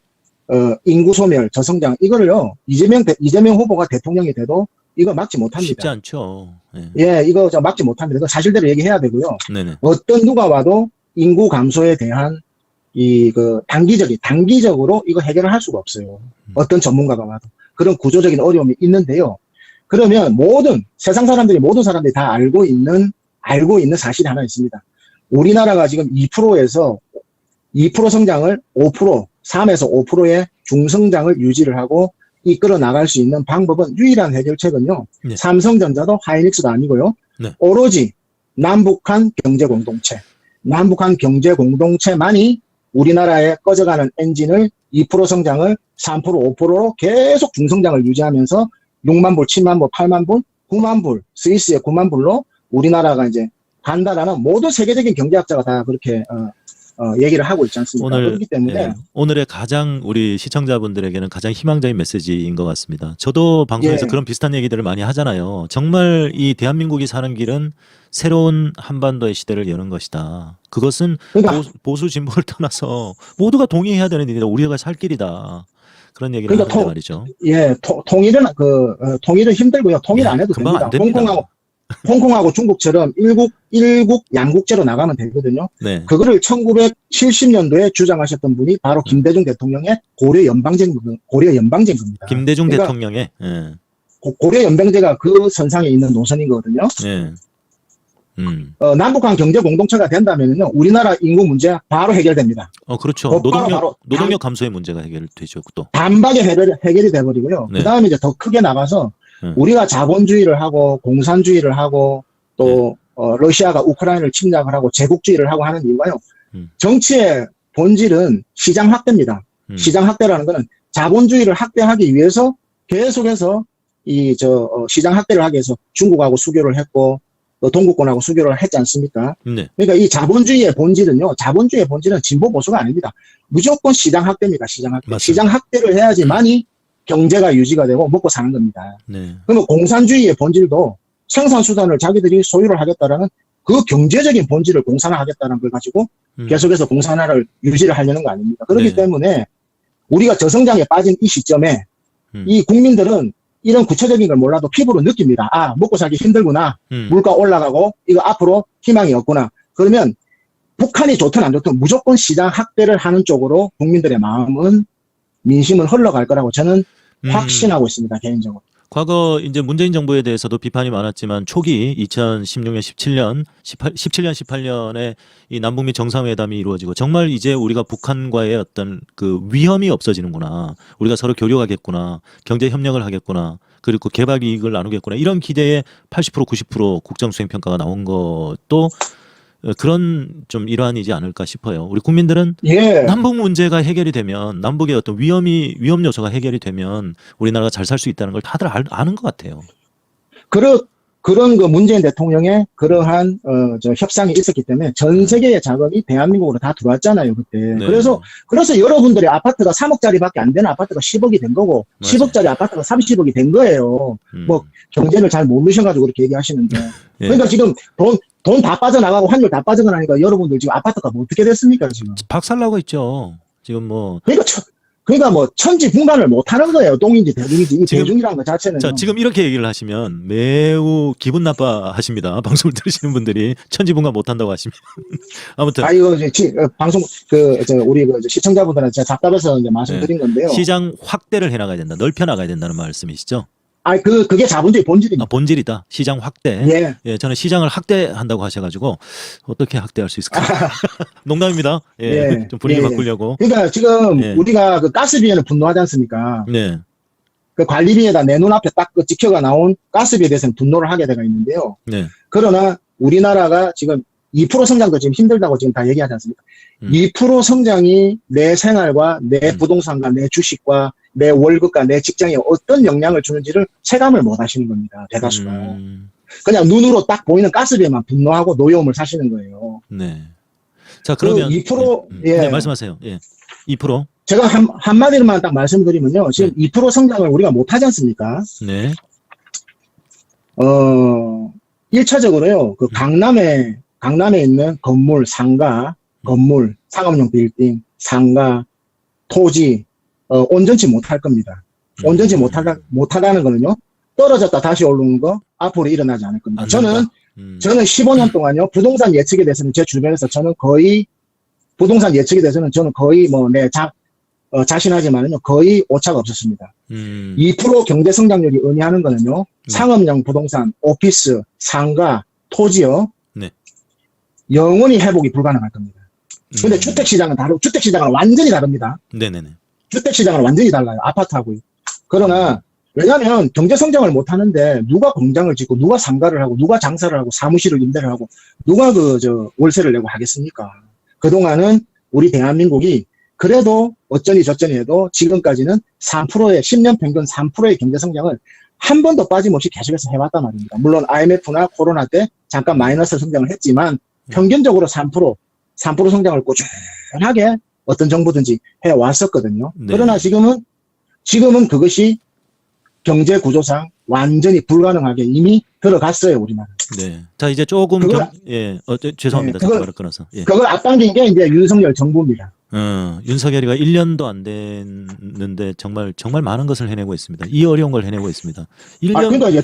인구 소멸, 저성장 이거를요 이재명 후보가 대통령이 돼도 이거 막지 못합니다.
쉽지 않죠.
예, 이거 막지 못합니다. 이거 사실대로 얘기해야 되고요.
네네.
어떤 누가 와도 인구 감소에 대한 단기적으로 이거 해결을 할 수가 없어요. 어떤 전문가가 와도 그런 구조적인 어려움이 있는데요. 그러면 세상 사람들이 모든 사람들이 다 알고 있는 사실이 하나 있습니다. 우리나라가 지금 2%에서 2% 성장을 5%, 3에서 5%의 중성장을 유지를 하고 이끌어 나갈 수 있는 방법은 유일한 해결책은요.
네.
삼성전자도 하이닉스도 아니고요.
네.
오로지 남북한 경제 공동체만이 우리나라의 꺼져가는 엔진을 2% 성장을 3%, 5%로 계속 중성장을 유지하면서 6만 불, 7만 불, 8만 불, 9만 불, 스위스의 9만 불로 우리나라가 이제 간다라는 모든 세계적인 경제학자가 다 그렇게 얘기를 하고 있지 않습니까? 그렇기 때문에
오늘의 가장 우리 시청자분들에게는 가장 희망적인 메시지인 것 같습니다. 저도 방송에서 그런 비슷한 얘기들을 많이 하잖아요. 정말 이 대한민국이 사는 길은 새로운 한반도의 시대를 여는 것이다. 그것은 보수 진보를 떠나서 모두가 동의해야 되는 일이다. 우리가 살 길이다. 그런 얘기를 하는데 말이죠.
예, 통일은 힘들고요. 통일 안 해도 됩니다. 홍콩하고 중국처럼 일국 양국제로 나가면 되거든요.
네.
그거를 1970년도에 주장하셨던 분이 바로 김대중 대통령의 고려 연방제인 겁니다.
김대중 대통령의
고려 연방제가 그 선상에 있는 노선인 거거든요.
네.
남북한 경제 공동체가 된다면요, 우리나라 인구 문제 바로 해결됩니다.
그렇죠.
바로
노동력 감소의 문제가 해결되죠. 또.
단박에 해결이 돼버리고요.
네.
그 다음에 이제 더 크게 나가서
네.
우리가 자본주의를 하고 공산주의를 하고 또 러시아가 우크라이나를 침략을 하고 제국주의를 하고 하는 이유가요. 정치의 본질은 시장 확대입니다. 시장 확대라는 거는 자본주의를 확대하기 위해서 계속해서 시장 확대를 하기 위해서 중국하고 수교를 했고 또 동구권하고 수교를 했지 않습니까?
네.
그러니까 이 자본주의의 본질은 진보 보수가 아닙니다. 무조건 시장 확대입니다. 시장 확대.
맞습니다.
시장 확대를 해야지만이 경제가 유지가 되고 먹고 사는 겁니다.
네.
그러면 공산주의의 본질도 생산수단을 자기들이 소유를 하겠다라는 그 경제적인 본질을 공산화하겠다는 걸 가지고 계속해서 공산화를 유지를 하려는 거 아닙니까? 그렇기
네.
때문에 우리가 저성장에 빠진 이 시점에 이 국민들은 이런 구체적인 걸 몰라도 피부로 느낍니다. 아, 먹고 살기 힘들구나. 물가 올라가고 이거 앞으로 희망이 없구나. 그러면 북한이 좋든 안 좋든 무조건 시장 확대를 하는 쪽으로 국민들의 마음은 민심은 흘러갈 거라고 저는 확신하고 있습니다. 개인적으로.
과거 이제 문재인 정부에 대해서도 비판이 많았지만 초기 2016년, 17년, 18년에 이 남북미 정상회담이 이루어지고 정말 이제 우리가 북한과의 어떤 그 위험이 없어지는구나. 우리가 서로 교류하겠구나. 경제 협력을 하겠구나. 그리고 개발 이익을 나누겠구나. 이런 기대에 80% 90% 국정수행평가가 나온 것도 그런 좀 일환이지 않을까 싶어요. 우리 국민들은
예.
남북 문제가 해결이 되면 남북의 어떤 위험 요소가 해결이 되면 우리나라가 잘 살 수 있다는 걸 다들 아는 것 같아요.
그런 그 문재인 대통령의 그러한 협상이 있었기 때문에 전 세계의 자금이 대한민국으로 다 들어왔잖아요, 그때.
네.
그래서 여러분들의 아파트가 3억짜리밖에 안 되는 아파트가 10억이 된 거고,
맞아요.
10억짜리 아파트가 30억이 된 거예요. 뭐 경제를 잘 모르셔가지고 그렇게 얘기하시는데.
예.
그러니까 지금 돈 다 빠져나가고 환율 다 빠져나가니까 여러분들 지금 아파트가 뭐 어떻게 됐습니까, 지금?
박살나고 있죠. 지금 뭐.
그러니까 뭐 천지분간을 못 하는 거예요. 똥인지 대중인지. 이
지금,
대중이라는 것 자체는.
자, 지금 이렇게 얘기를 하시면 매우 기분 나빠하십니다. 방송을 들으시는 분들이 천지분간 못 한다고 하시면. 아무튼.
이거 방송 우리 시청자분들한테 제가 답답해서 이제 말씀드린 건데요.
시장 확대를 해나가야 된다. 넓혀 나가야 된다는 말씀이시죠?
그게 자본주의 본질입니다.
본질이다. 시장 확대.
예.
예, 저는 시장을 확대한다고 하셔가지고 어떻게 확대할 수 있을까? 농담입니다. 예,
예.
좀 분위기
예.
바꾸려고.
그러니까 지금
예.
우리가 그 가스비에는 분노하지 않습니까?
네.
그 관리비에다 내 눈앞에 딱 그 찍혀가 나온 가스비에 대해서는 분노를 하게 되가 있는데요.
네.
그러나 우리나라가 지금 2% 성장도 지금 힘들다고 지금 다 얘기하지 않습니까? 2% 성장이 내 생활과 내 부동산과 내 주식과 내 월급과 내 직장에 어떤 영향을 주는지를 체감을 못 하시는 겁니다. 대다수가. 그냥 눈으로 딱 보이는 가스비에만 분노하고 노여움을 사시는 거예요.
네. 자, 그러면
2%
예.
예.
네, 말씀하세요. 예. 2%.
제가 한마디로만 딱 말씀드리면요. 지금 2% 성장을 우리가 못 하지 않습니까?
네.
1차적으로요. 그 강남에 있는 건물, 상가, 상업용 빌딩, 상가, 토지, 온전치 못할 겁니다. 온전치 못하다는 거는요. 떨어졌다 다시 오르는 거 앞으로 일어나지 않을 겁니다. 저는 15년 동안요. 부동산 예측에 대해서는 제 주변에서 저는 거의 자신하지만은요. 거의 오차가 없었습니다. 2% 경제 성장률이 의미하는 거는요. 상업용 부동산, 오피스, 상가, 토지요.
네.
영원히 회복이 불가능할 겁니다. 근데 주택시장은 주택시장은 완전히 다릅니다.
네네네.
주택시장은 완전히 달라요. 아파트하고요. 그러나, 왜냐면 경제 성장을 못 하는데 누가 공장을 짓고 누가 상가를 하고 누가 장사를 하고 사무실을 임대를 하고 누가 월세를 내고 하겠습니까? 그동안은 우리 대한민국이 그래도 어쩌니 저쩌니 해도 지금까지는 10년 평균 3%의 경제 성장을 한 번도 빠짐없이 계속해서 해왔단 말입니다. 물론 IMF나 코로나 때 잠깐 마이너스 성장을 했지만 평균적으로 3% 성장을 꾸준하게 어떤 정부든지 해왔었거든요.
네.
그러나 지금은 그것이 경제 구조상 완전히 불가능하게 이미 들어갔어요, 우리나라.
네. 자, 이제 조금 죄송합니다. 잠깐만 끊어서. 예.
그걸 앞당긴 게 이제 윤석열 정부입니다.
윤석열이가 1년도 안 됐는데 정말 많은 것을 해내고 있습니다. 이 어려운 걸 해내고 있습니다. 1년
그러니까 이제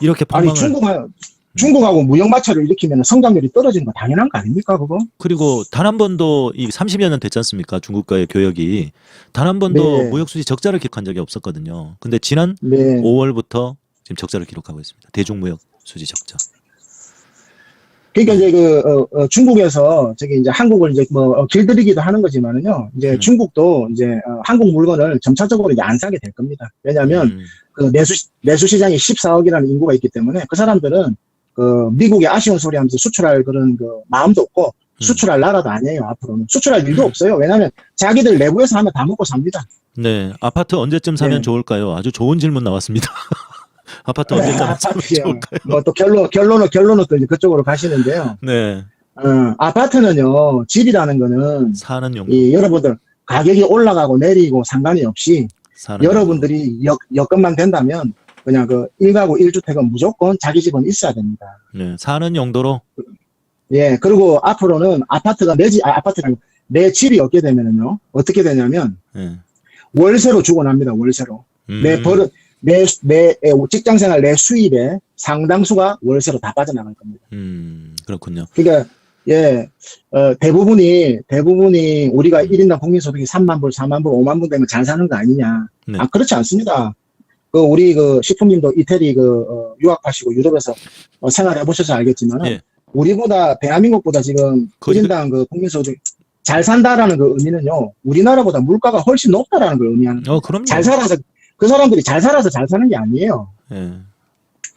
이렇게 폭망을
중국하고 무역 마찰을 일으키면 성장률이 떨어지는 거 당연한 거 아닙니까, 그거?
그리고 단 한 번도 이 30여 년 됐지 않습니까? 중국과의 교역이 단 한 번도
네.
무역 수지 적자를 기록한 적이 없었거든요. 근데 지난
네.
5월부터 지금 적자를 기록하고 있습니다. 대중 무역 수지 적자.
그러니까 이제 중국에서 저기 이제 한국을 이제 길들이기도 하는 거지만은요. 이제 중국도 이제 한국 물건을 점차적으로 이제 안 사게 될 겁니다. 왜냐하면 그 내수 시장이 14억이라는 인구가 있기 때문에 그 사람들은 그 미국의 아쉬운 소리 하면서 수출할 그런 그 마음도 없고 수출할 나라도 아니에요. 앞으로는 수출할 일도 없어요. 왜냐하면 자기들 내부에서 하면 다 먹고 삽니다.
네, 아파트 언제쯤 사면
네.
좋을까요? 아주 좋은 질문 나왔습니다. 아파트 언제쯤 사면 좋을까요?
뭐 또 결론은 또 이제 그쪽으로 가시는데요.
네,
아파트는요, 집이라는 거는
사는 용도,
여러분들 가격이 올라가고 내리고 상관이 없이
사는
여러분들이 여건만 된다면 그냥 그 1가구 1주택은 무조건 자기 집은 있어야 됩니다.
용도. 네, 사는 용도로.
예, 그리고 앞으로는 아파트가 내 집이 없게 되면은요, 어떻게 되냐면
네.
월세로 주거납니다. 월세로. 내 직장생활 내 수입의 상당수가 월세로 다 빠져나갈 겁니다.
그렇군요.
그러니까 예, 대부분이 우리가 1인당 국민소득이 3만 불, 4만 불, 5만 불 되면 잘 사는 거 아니냐?
네.
그렇지 않습니다. 우리 식품님도 이태리 유학하시고 유럽에서 생활해 보셔서 알겠지만
예.
우리보다 대한민국보다 지금 1인당 국민소득 잘 산다라는 그 의미는요, 우리나라보다 물가가 훨씬 높다라는 걸 의미하는 거예요.
그럼요.
잘 살아서 그 사람들이 잘 살아서 잘 사는 게 아니에요.
예.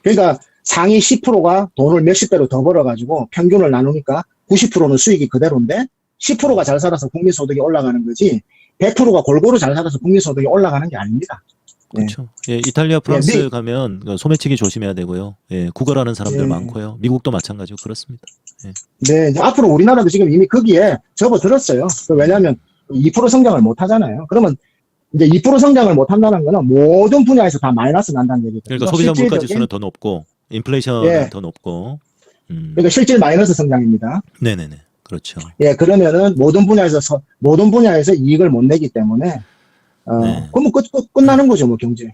그러니까 상위 10%가 돈을 몇십 배로 더 벌어가지고 평균을 나누니까 90%는 수익이 그대로인데 10%가 잘 살아서 국민소득이 올라가는 거지 100%가 골고루 잘 살아서 국민소득이 올라가는 게 아닙니다.
그렇죠. 예, 이탈리아, 프랑스 가면 소매치기 조심해야 되고요. 예, 구걸하는 사람들 많고요. 미국도 마찬가지고 그렇습니다. 예.
네, 이제 앞으로 우리나라도 지금 이미 거기에 접어들었어요. 왜냐하면 2% 성장을 못 하잖아요. 그러면 이제 2% 성장을 못 한다는 거는 모든 분야에서 다 마이너스 난다는 얘기죠.
그러니까 소비자 물가 지수는 더 높고 인플레이션은 더 높고.
그러니까 실질 마이너스 성장입니다.
네네네. 그렇죠.
예, 그러면은 모든 분야에서 이익을 못 내기 때문에 그러면 끝나는 거죠, 뭐 경제.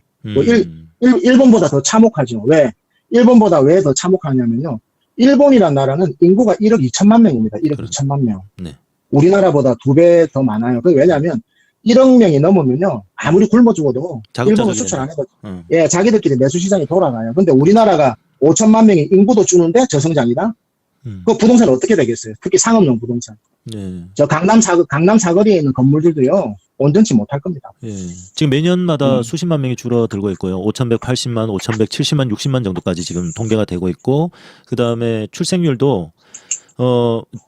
일본보다 더 참혹하죠. 왜? 일본보다 왜 더 참혹하냐면요. 일본이란 나라는 인구가 1억 2천만 명입니다. 1억 2천만 명.
네.
우리나라보다 2배 더 많아요. 왜냐하면 1억 명이 넘으면요. 아무리 굶어 죽어도 일본은 수출 안 해도 예, 자기들끼리 내수 시장이 돌아가요. 근데 우리나라가 5천만 명이 인구도 주는데 저성장이다? 그 부동산 어떻게 되겠어요? 특히 상업용 부동산.
네.
저 강남 사거리에 있는 건물들도요. 온전치 못할 겁니다.
예. 지금 매년마다 수십만 명이 줄어들고 있고요. 5,180만, 5,170만, 60만 정도까지 지금 통계가 되고 있고, 그 다음에 출생률도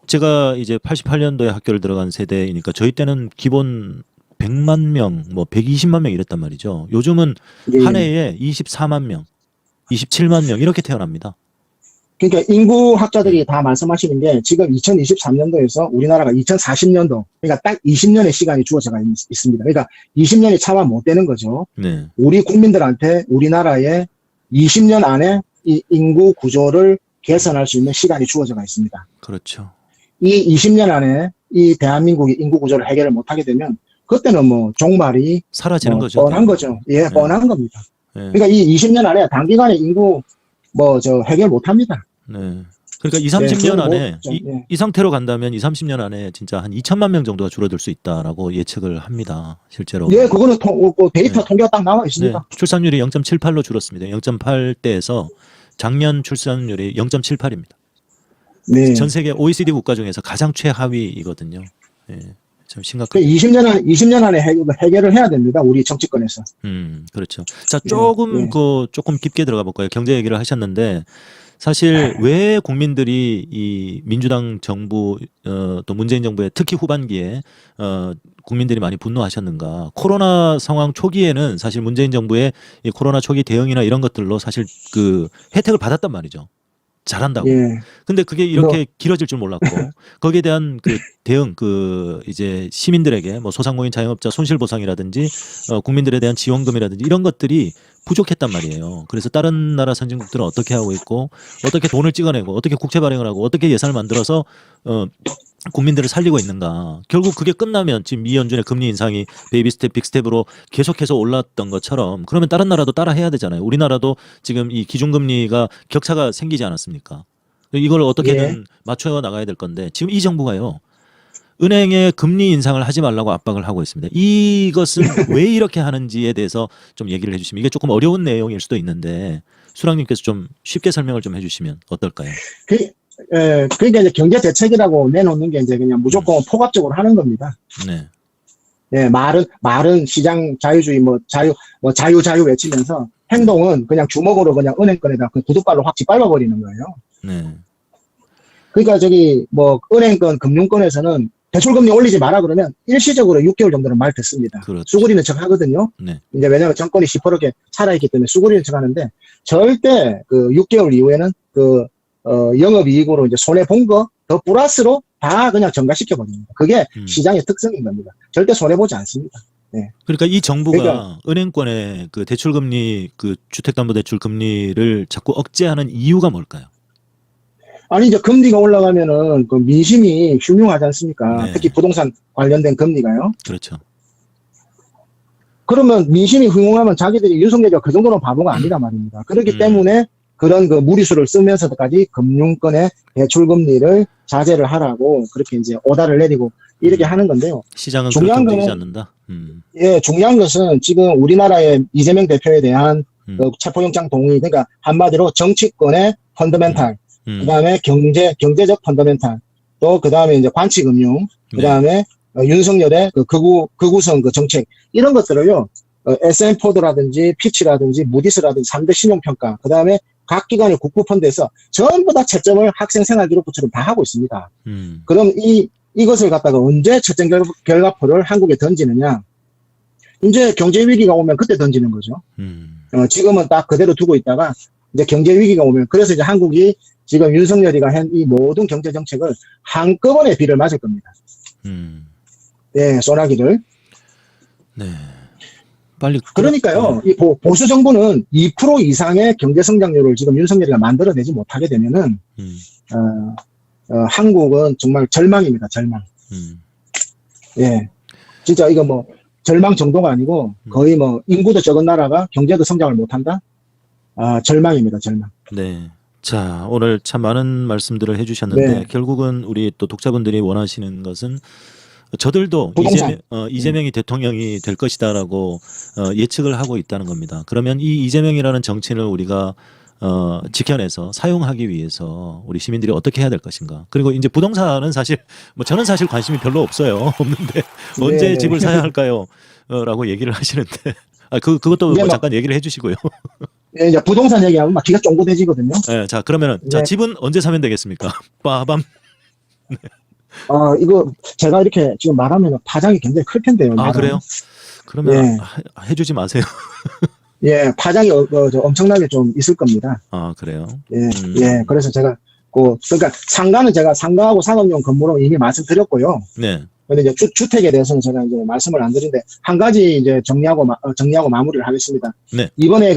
제가 이제 88년도에 학교를 들어간 세대이니까 저희 때는 기본 100만 명, 뭐 120만 명 이랬단 말이죠. 요즘은 한 해에 24만 명, 27만 명 이렇게 태어납니다.
그러니까 인구학자들이 다 말씀하시는 게 지금 2023년도에서 우리나라가 2040년도, 그러니까 딱 20년의 시간이 주어져 있습니다. 그러니까 20년이 차마 못 되는 거죠.
네.
우리 국민들한테 우리나라의 20년 안에 이 인구 구조를 개선할 수 있는 시간이 주어져 있습니다.
그렇죠.
이 20년 안에 이 대한민국이 인구 구조를 해결을 못하게 되면 그때는 뭐 종말이
사라지는 거죠.
뻔한 거죠. 예,
네.
뻔한 겁니다.
네.
그러니까 이 20년 안에 단기간에 인구 해결 못합니다.
네. 그러니까 2, 30년 안에
예.
이 상태로 간다면 2, 30년 안에 진짜 한 2천만 명 정도가 줄어들 수 있다라고 예측을 합니다. 실제로.
예, 그거는 데이터 통계가 딱 나와 있습니다.
네. 출산율이 0.78로 줄었습니다. 0.8대에서 작년 출산율이 0.78입니다.
네.
전 세계 OECD 국가 중에서 가장 최하위이거든요. 네. 참 심각합니다.
20년 안에 해결을 해야 됩니다. 우리 정치권에서.
그렇죠. 자, 조금 깊게 들어가 볼까요? 경제 얘기를 하셨는데 사실 왜 국민들이 이 민주당 정부 또 문재인 정부의 특히 후반기에 국민들이 많이 분노하셨는가? 코로나 상황 초기에는 사실 문재인 정부의 이 코로나 초기 대응이나 이런 것들로 사실 그 혜택을 받았단 말이죠. 잘한다고.
예.
근데 그게 이렇게 길어질 줄 몰랐고 거기에 대한 그 대응 이제 시민들에게 뭐 소상공인 자영업자 손실보상이라든지 국민들에 대한 지원금이라든지 이런 것들이 부족했단 말이에요. 그래서 다른 나라 선진국들은 어떻게 하고 있고 어떻게 돈을 찍어내고 어떻게 국채 발행을 하고 어떻게 예산을 만들어서 국민들을 살리고 있는가. 결국 그게 끝나면 지금 이연준의 금리 인상이 베이비 스텝, 빅 스텝으로 계속해서 올랐던 것처럼 그러면 다른 나라도 따라 해야 되잖아요. 우리나라도 지금 이 기준금리가 격차가 생기지 않았습니까? 이걸 어떻게든 맞춰 나가야 될 건데 지금 이 정부가요. 은행에 금리 인상을 하지 말라고 압박을 하고 있습니다. 이것은 왜 이렇게 하는지에 대해서 좀 얘기를 해주시면 이게 조금 어려운 내용일 수도 있는데 수랑님께서 좀 쉽게 설명을 좀 해주시면 어떨까요?
그러니까 이제 경제 대책이라고 내놓는 게 이제 그냥 무조건 포괄적으로 하는 겁니다.
네.
예, 말은 시장 자유주의 자유 외치면서 행동은 그냥 주먹으로 그냥 은행권에다 그 구두발로 확 짓밟아버리는 거예요.
네.
그러니까 은행권, 금융권에서는 대출금리 올리지 마라 그러면 일시적으로 6개월 정도는 말 듣습니다.
그렇죠.
수그리는 척 하거든요.
네.
이제 왜냐하면 정권이 시퍼렇게 살아있기 때문에 수그리는 척 하는데 절대 그 6개월 이후에는 영업이익으로 이제 손해본 거 더 플러스로 다 그냥 전가시켜버립니다. 그게 시장의 특성인 겁니다. 절대 손해보지 않습니다. 네.
그러니까 이 정부가
그러니까,
은행권의 그 대출금리, 그 주택담보대출 금리를 자꾸 억제하는 이유가 뭘까요?
아니, 이제 금리가 올라가면은 그 민심이 흉흉하지 않습니까?
네.
특히 부동산 관련된 금리가요.
그렇죠.
그러면 민심이 흉흉하면 자기들이 윤석열이가 그 정도는 바보가 아니다 말입니다. 그렇기 때문에 그런 그 무리수를 쓰면서까지 금융권의 대출금리를 자제를 하라고 그렇게 이제 오다를 내리고 이렇게 하는 건데요.
시장은
중요한
그렇게 움직이지
거는,
않는다.
예, 중요한 것은 지금 우리나라의 이재명 대표에 대한 그 체포영장 동의, 그러니까 한마디로 정치권의 펀더멘탈, 그다음에 경제적 펀더멘탈, 또 그다음에 이제 관치금융, 그다음에 윤석열의 그 극우성 그 정책 이런 것들을요. S&P라든지 피치라든지 무디스라든지 3대 신용평가, 그다음에 각 기관의 국부펀드에서 전부 다 채점을 학생 생활기록부처럼 다 하고 있습니다. 그럼 이것을 갖다가 언제 채점 결과표를 한국에 던지느냐? 이제 경제 위기가 오면 그때 던지는 거죠. 지금은 딱 그대로 두고 있다가 이제 경제 위기가 오면, 그래서 이제 한국이 지금 윤석열이가 한 이 모든 경제 정책을 한꺼번에 비를 맞을 겁니다. 예, 소나기를.
네. 빨리.
그러니까요, 이 보수 정부는 2% 이상의 경제 성장률을 지금 윤석열이가 만들어내지 못하게 되면은, 한국은 정말 절망입니다, 절망. 예. 진짜 이거 뭐, 절망 정도가 아니고, 거의 뭐, 인구도 적은 나라가 경제도 성장을 못한다? 절망입니다, 절망.
네. 자, 오늘 참 많은 말씀들을 해주셨는데,
네.
결국은 우리 또 독자분들이 원하시는 것은 저들도
부동산.
이재명이 대통령이 될 것이다라고 예측을 하고 있다는 겁니다. 그러면 이 이재명이라는 정치인을 우리가 지켜내서 사용하기 위해서 우리 시민들이 어떻게 해야 될 것인가. 그리고 이제 부동산은 사실 뭐 저는 사실 관심이 별로 없어요. 없는데 언제
네.
집을 사야 할까요? 라고 얘기를 하시는데 그것도 뭐 잠깐 얘기를 해주시고요.
예, 이제 부동산 얘기하면 막 귀가 쫑긋해지거든요.
네, 자 그러면은 자 집은 언제 사면 되겠습니까? 빠밤. 네.
이거 제가 이렇게 지금 말하면 파장이 굉장히 클 텐데요.
아, 그래요? 그러면
예.
해주지 마세요.
예, 파장이 엄청나게 좀 있을 겁니다.
아, 그래요?
예, 예. 그래서 제가 그러니까 상가는 제가 상가하고 상업용 건물로 이미 말씀드렸고요.
네.
근데 이제 주택에 대해서는 제가 이제 말씀을 안 드리는데 한 가지 이제 정리하고 마무리를 하겠습니다.
네.
이번에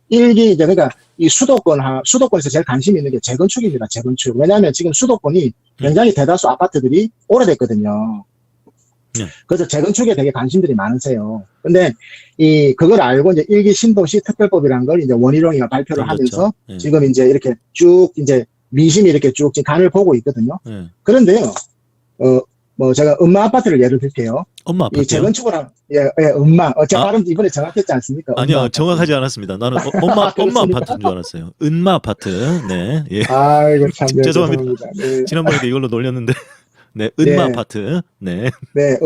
일기 이제 그러니까 이 수도권에서 제일 관심이 있는 게 재건축입니다. 재건축. 왜냐하면 지금 수도권이 굉장히 대다수 아파트들이 오래됐거든요.
네.
그래서 재건축에 되게 관심들이 많으세요. 근데 그걸 알고 이제 일기 신도시 특별법이라는 걸 이제 원희룡이가 발표를 하면서
네.
지금 이제 이렇게 쭉 이제 민심이 이렇게 쭉 간을 보고 있거든요.
네.
그런데요, 제가 엄마 아파트를 예를 들게요.
엄마 아파트요?
이 재건축을 엄마. 제 발음 이번에 정확했지 않습니까?
아니요, 정확하지 않았습니다. 나는 엄마 아파트인 줄 알았어요. 은마 아파트. 네. 예.
아이고, 참. 네,
죄송합니다.
네.
지난번에도 이걸로 놀렸는데. 네, 은마
네.
아파트. 네.
네,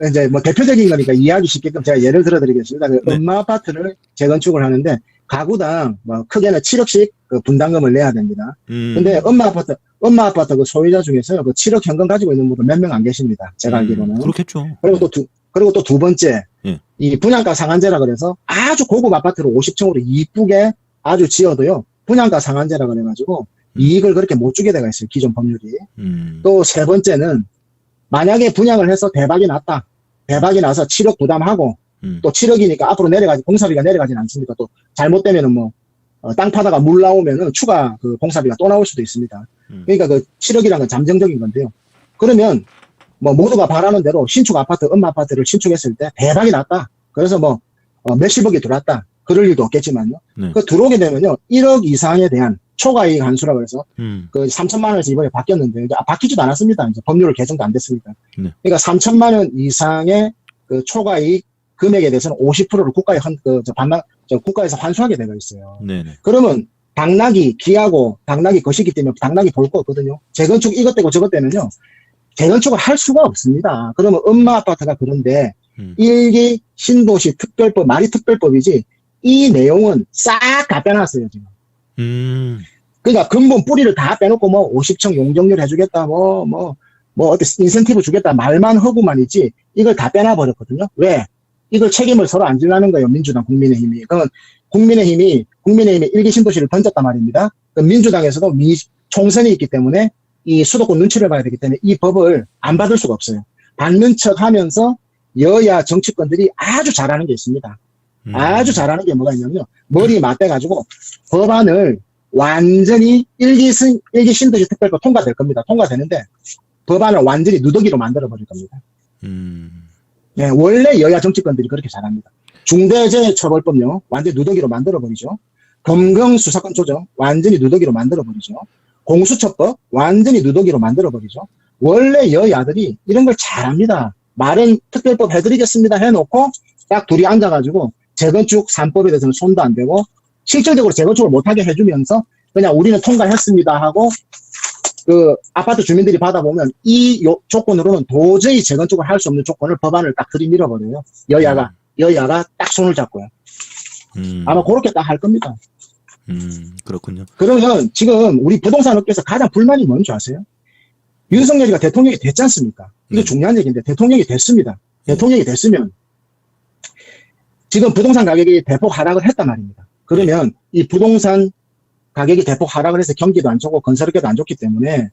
이제 뭐 대표적인 거니까 이해하기 쉽게끔 제가 예를 들어드리겠습니다. 그
네.
엄마 아파트를 재건축을 하는데 가구당 뭐 크게는 7억씩 그 분담금을 내야 됩니다. 근데 엄마 아파트 그 소유자 중에서요, 그 7억 현금 가지고 있는 분들 몇 명 안 계십니다. 제가 알기로는.
그렇겠죠.
그리고 또 두 번째,
예.
이 분양가 상한제라 그래서 아주 고급 아파트를 50층으로 이쁘게 아주 지어도요, 분양가 상한제라 그래가지고 이익을 그렇게 못 주게 돼가 있어요, 기존 법률이. 또 세 번째는 만약에 분양을 해서 대박이 났다. 대박이 나서 7억 부담하고 또 7억이니까 앞으로 공사비가 내려가진 않습니까? 또 잘못되면은 땅 파다가 물 나오면은 추가 그 공사비가 또 나올 수도 있습니다. 그러니까 그 7억이라는 건 잠정적인 건데요. 그러면 모두가 바라는 대로 엄마 아파트를 신축했을 때 대박이 났다. 그래서 몇십억이 들어왔다. 그럴 일도 없겠지만요.
네.
그 들어오게 되면요, 1억 이상에 대한 초과이익 한수라고 해서 그 3천만 원에서 이번에 바뀌었는데 바뀌지도 않았습니다. 이제 법률 개정도 안 됐으니까.
네.
그러니까 3천만 원 이상의 그 초과이익 금액에 대해서는 50%를 국가에서 환수하게 되어 있어요.
네네.
그러면 당락이 기하고 당락이 것이기 때문에 당락이 볼 거 없거든요. 재건축 이것 되고 저것 되면요. 재건축을 할 수가 없습니다. 그러면 엄마 아파트가 그런데 일기 신도시 특별법, 말이 특별법이지 이 내용은 싹 다 빼놨어요, 지금. 그러니까 근본 뿌리를 다 빼놓고 뭐 50층 용적률 해주겠다, 어때 인센티브 주겠다 말만 하고만 있지 이걸 다 빼놔버렸거든요. 왜? 이걸 책임을 서로 안 지려는 거예요, 민주당, 국민의힘이. 그건 국민의힘이 일기 신도시를 던졌단 말입니다. 민주당에서도 총선이 있기 때문에 이 수도권 눈치를 봐야 되기 때문에 이 법을 안 받을 수가 없어요. 받는 척 하면서 여야 정치권들이 아주 잘하는 게 있습니다. 아주 잘하는 게 뭐가 있냐면요. 머리 맞대가지고 법안을 완전히 일기 신도시 특별법 통과될 겁니다. 통과되는데 법안을 완전히 누더기로 만들어버릴 겁니다. 네, 원래 여야 정치권들이 그렇게 잘합니다. 중대재해처벌법요. 완전히 누더기로 만들어버리죠. 검경수사권 조정 완전히 누더기로 만들어버리죠. 공수처법 완전히 누더기로 만들어버리죠. 원래 여야들이 이런 걸 잘합니다. 말은 특별법 해드리겠습니다 해놓고 딱 둘이 앉아가지고 재건축 3법에 대해서는 손도 안 대고 실질적으로 재건축을 못하게 해주면서 그냥 우리는 통과했습니다 하고 그 아파트 주민들이 받아보면 이 조건으로는 도저히 재건축을 할 수 없는 조건을 법안을 딱 들이밀어버려요. 여야가 딱 손을 잡고요. 아마 그렇게 딱 할 겁니다.
그렇군요.
그러면 지금 우리 부동산 업계에서 가장 불만이 뭔지 아세요? 윤석열이가 대통령이 됐지 않습니까? 이거 중요한 얘기인데 대통령이 됐습니다. 대통령이 됐으면 지금 부동산 가격이 대폭 하락을 했단 말입니다. 그러면 이 부동산 가격이 대폭 하락을 해서 경기도 안 좋고 건설업계도 안 좋기 때문에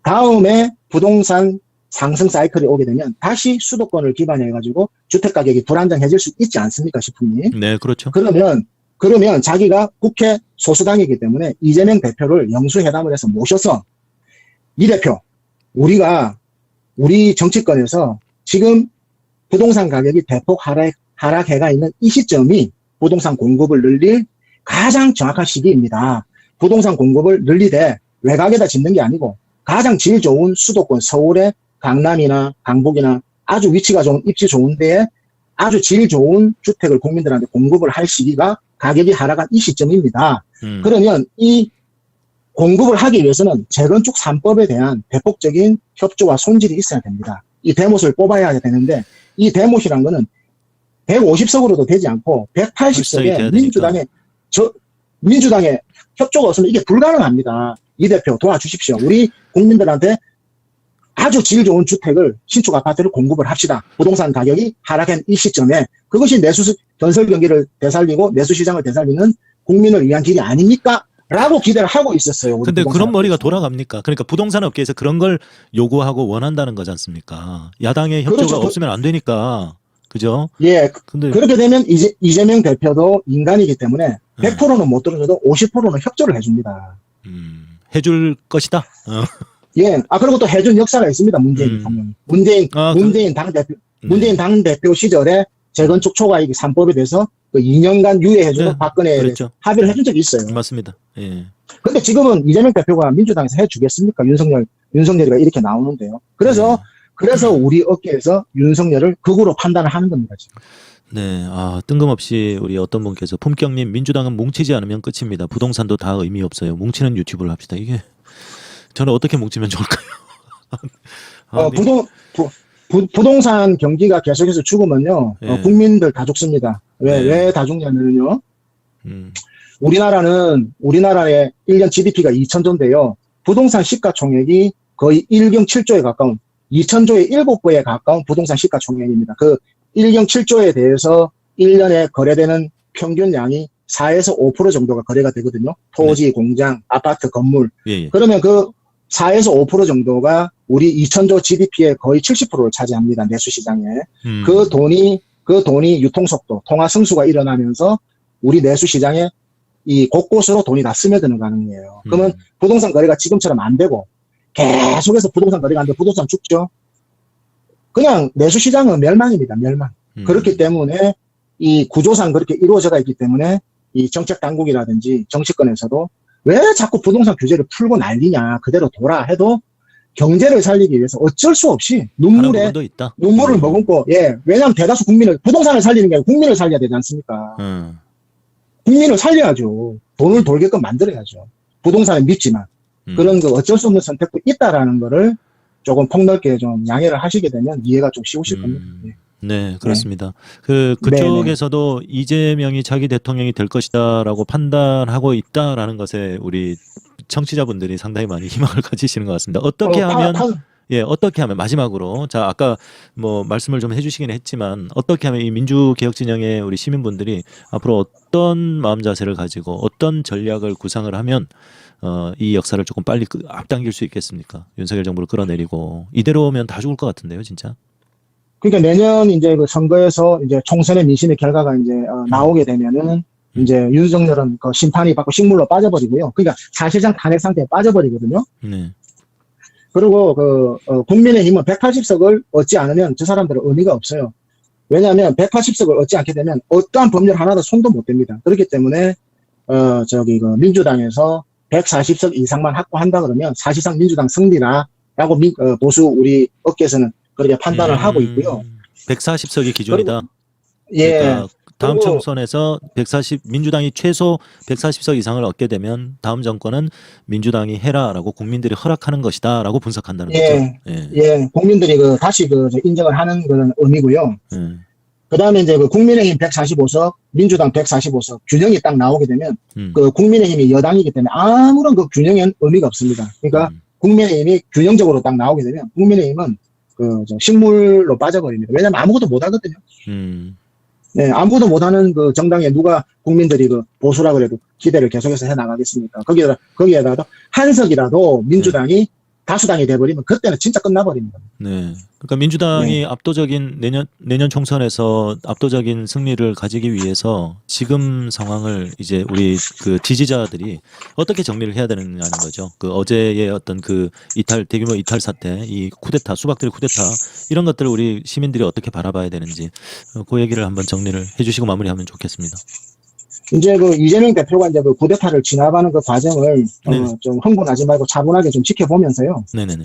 다음에 부동산 상승 사이클이 오게 되면 다시 수도권을 기반해가지고 주택가격이 불안정해질 수 있지 않습니까 싶으니.
네, 그렇죠.
그러면 자기가 국회 소수당이기 때문에 이재명 대표를 영수회담을 해서 모셔서 이 대표, 우리 정치권에서 지금 부동산 가격이 대폭 하락해가 있는 이 시점이 부동산 공급을 늘릴 가장 정확한 시기입니다. 부동산 공급을 늘리되 외곽에다 짓는 게 아니고 가장 질 좋은 수도권 서울의 강남이나 강북이나 아주 위치가 좋은 입지 좋은 데에 아주 질 좋은 주택을 국민들한테 공급을 할 시기가 가격이 하락한 이 시점입니다. 그러면 이 공급을 하기 위해서는 재건축 3법에 대한 대폭적인 협조와 손질이 있어야 됩니다. 이 대못을 뽑아야 되는데 이 대못이란 거는 150석으로도 되지 않고 180석에 민주당의 협조가 없으면 이게 불가능합니다. 이 대표 도와주십시오. 우리 국민들한테 아주 질 좋은 주택을 신축 아파트를 공급을 합시다. 부동산 가격이 하락한 이 시점에 그것이 건설 경기를 되살리고 내수시장을 되살리는 국민을 위한 길이 아닙니까? 라고 기대를 하고 있었어요.
근데 그런 머리가 돌아갑니까? 그러니까 부동산 업계에서 그런 걸 요구하고 원한다는 거지 않습니까? 야당의 협조가
그렇죠.
없으면 안 되니까. 그죠?
예.
근데
그렇게 되면 이재명 대표도 인간이기 때문에 100%는 못 들어줘도 50%는 협조를 해줍니다.
해줄 것이다.
예. 그리고 또 해준 역사가 있습니다. 문재인 대통령이. 문재인 당대표 시절에 재건축 초과이익 3법에 대해서 그 2년간 유예해주는
네,
박근혜에
그렇죠.
합의를 해준 적이 있어요.
맞습니다. 예.
근데 지금은 이재명 대표가 민주당에서 해주겠습니까? 윤석열이가 이렇게 나오는데요. 그래서 우리 업계에서 윤석열을 극으로 판단을 하는 겁니다, 지금.
네, 뜬금없이 우리 어떤 분께서 품격님 민주당은 뭉치지 않으면 끝입니다. 부동산도 다 의미 없어요. 뭉치는 유튜브를 합시다. 이게 저는 어떻게 뭉치면 좋을까요?
부동산 경기가 계속해서 죽으면요,
예.
국민들 다 죽습니다. 왜 다 죽냐면요, 우리나라의 1년 GDP가 2,000조인데요, 부동산 시가총액이 거의 1경 7조에 가까운 2,000조의 7배에 가까운 부동산 시가총액입니다. 그 1경 7조에 대해서 1년에 거래되는 평균량이 4에서 5% 정도가 거래가 되거든요. 토지, 공장, 아파트, 건물.
예.
그러면 그 4에서 5% 정도가 우리 2,000조 GDP의 거의 70%를 차지합니다. 내수시장에. 그 돈이 유통속도, 통화 승수가 일어나면서 우리 내수시장에 이 곳곳으로 돈이 다 스며드는 가능해요. 그러면 부동산 거래가 지금처럼 안 되고 계속해서 부동산 거래가 안 되고 부동산 죽죠. 그냥 내수시장은 멸망입니다. 멸망. 그렇기 때문에 이 구조상 그렇게 이루어져가 있기 때문에 이 정책 당국이라든지 정치권에서도 왜 자꾸 부동산 규제를 풀고 난리냐, 그대로 돌아 해도 경제를 살리기 위해서 어쩔 수 없이 눈물을 머금고, 예, 왜냐하면 대다수 부동산을 살리는 게 아니라 국민을 살려야 되지 않습니까? 국민을 살려야죠. 돈을 돌게끔 만들어야죠. 부동산에 믿지만. 그런 그 어쩔 수 없는 선택도 있다라는 거를 조금 폭넓게 좀 양해를 하시게 되면 이해가 좀 쉬우실 겁니다. 네.
네, 그렇습니다. 그쪽에서도 이재명이 차기 대통령이 될 것이다라고 판단하고 있다라는 것에 우리 청취자분들이 상당히 많이 희망을 가지시는 것 같습니다. 어떻게 하면 예, 어떻게 하면 마지막으로 자 아까 뭐 말씀을 좀 해주시긴 했지만 어떻게 하면 이 민주개혁 진영의 우리 시민분들이 앞으로 어떤 마음 자세를 가지고 어떤 전략을 구상을 하면 이 역사를 조금 빨리 앞당길 수 있겠습니까? 윤석열 정부를 끌어내리고 이대로 오면 다 죽을 것 같은데요, 진짜.
그러니까 내년 이제 그 선거에서 이제 총선의 민심의 결과가 이제 나오게 되면은 이제 윤석열은 그 심판이 받고 식물로 빠져버리고요. 그러니까 사실상 탄핵 상태에 빠져버리거든요.
네.
그리고 국민의힘은 180석을 얻지 않으면 저 사람들은 의미가 없어요. 왜냐하면 180석을 얻지 않게 되면 어떠한 법률 하나도 손도 못 댑니다. 그렇기 때문에 민주당에서 140석 이상만 확보한다 그러면 사실상 민주당 승리라라고 보수 우리 업계에서는 그렇게 판단을 하고 있고요.
140석이 기준이다.
예.
그러니까 다음 총선에서 민주당이 최소 140석 이상을 얻게 되면 다음 정권은 민주당이 해라라고 국민들이 허락하는 것이다라고 분석한다는 거죠.
예. 국민들이 다시 인정을 하는 그런 의미고요. 그다음에 이제 국민의힘 145석, 민주당 145석 균형이 딱 나오게 되면 국민의힘이 여당이기 때문에 아무런 균형엔 의미가 없습니다. 그러니까 국민의힘이 균형적으로 딱 나오게 되면 국민의힘은 식물로 빠져버립니다. 왜냐하면 아무것도 못 하거든요. 네, 아무것도 못하는 정당에 누가 국민들이 보수라 그래도 기대를 계속해서 해 나가겠습니까? 거기에다가 한석이라도 민주당이 다수당이 돼버리면 그때는 진짜 끝나버립니다.
네. 그러니까 민주당이 압도적인 내년 총선에서 압도적인 승리를 가지기 위해서 지금 상황을 이제 우리 지지자들이 어떻게 정리를 해야 되느냐는 거죠. 어제의 어떤 대규모 이탈 사태, 이 쿠데타, 수박들 쿠데타 이런 것들을 우리 시민들이 어떻게 바라봐야 되는지 그 얘기를 한번 정리를 해주시고 마무리하면 좋겠습니다.
이제 이재명 대표가 이제 쿠데타를 진압하는 과정을 좀 흥분하지 말고 차분하게 좀 지켜보면서요.
네네네.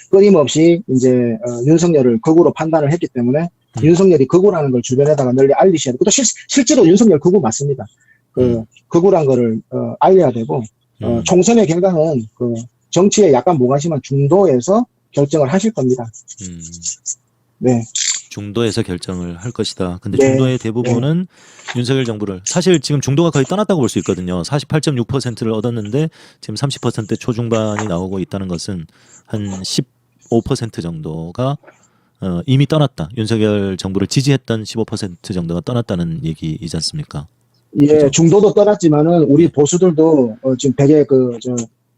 끊임없이 이제 윤석열을 극우로 판단을 했기 때문에 윤석열이 극우라는 걸 주변에다가 널리 알리셔야 되고 또 실제로 윤석열 극우 맞습니다. 극우란 거를 알려야 되고 총선의 결과는 정치에 약간 무관심한 중도에서 결정을 하실 겁니다. 네.
중도에서 결정을 할 것이다. 근데 중도의 대부분은 윤석열 정부를 사실 지금 중도가 거의 떠났다고 볼 수 있거든요. 48.6%를 얻었는데 지금 30% 초중반이 나오고 있다는 것은 한 15% 정도가 이미 떠났다. 윤석열 정부를 지지했던 15% 정도가 떠났다는 얘기이지 않습니까?
예,
그렇죠?
중도도 떠났지만은 우리 보수들도 지금 되게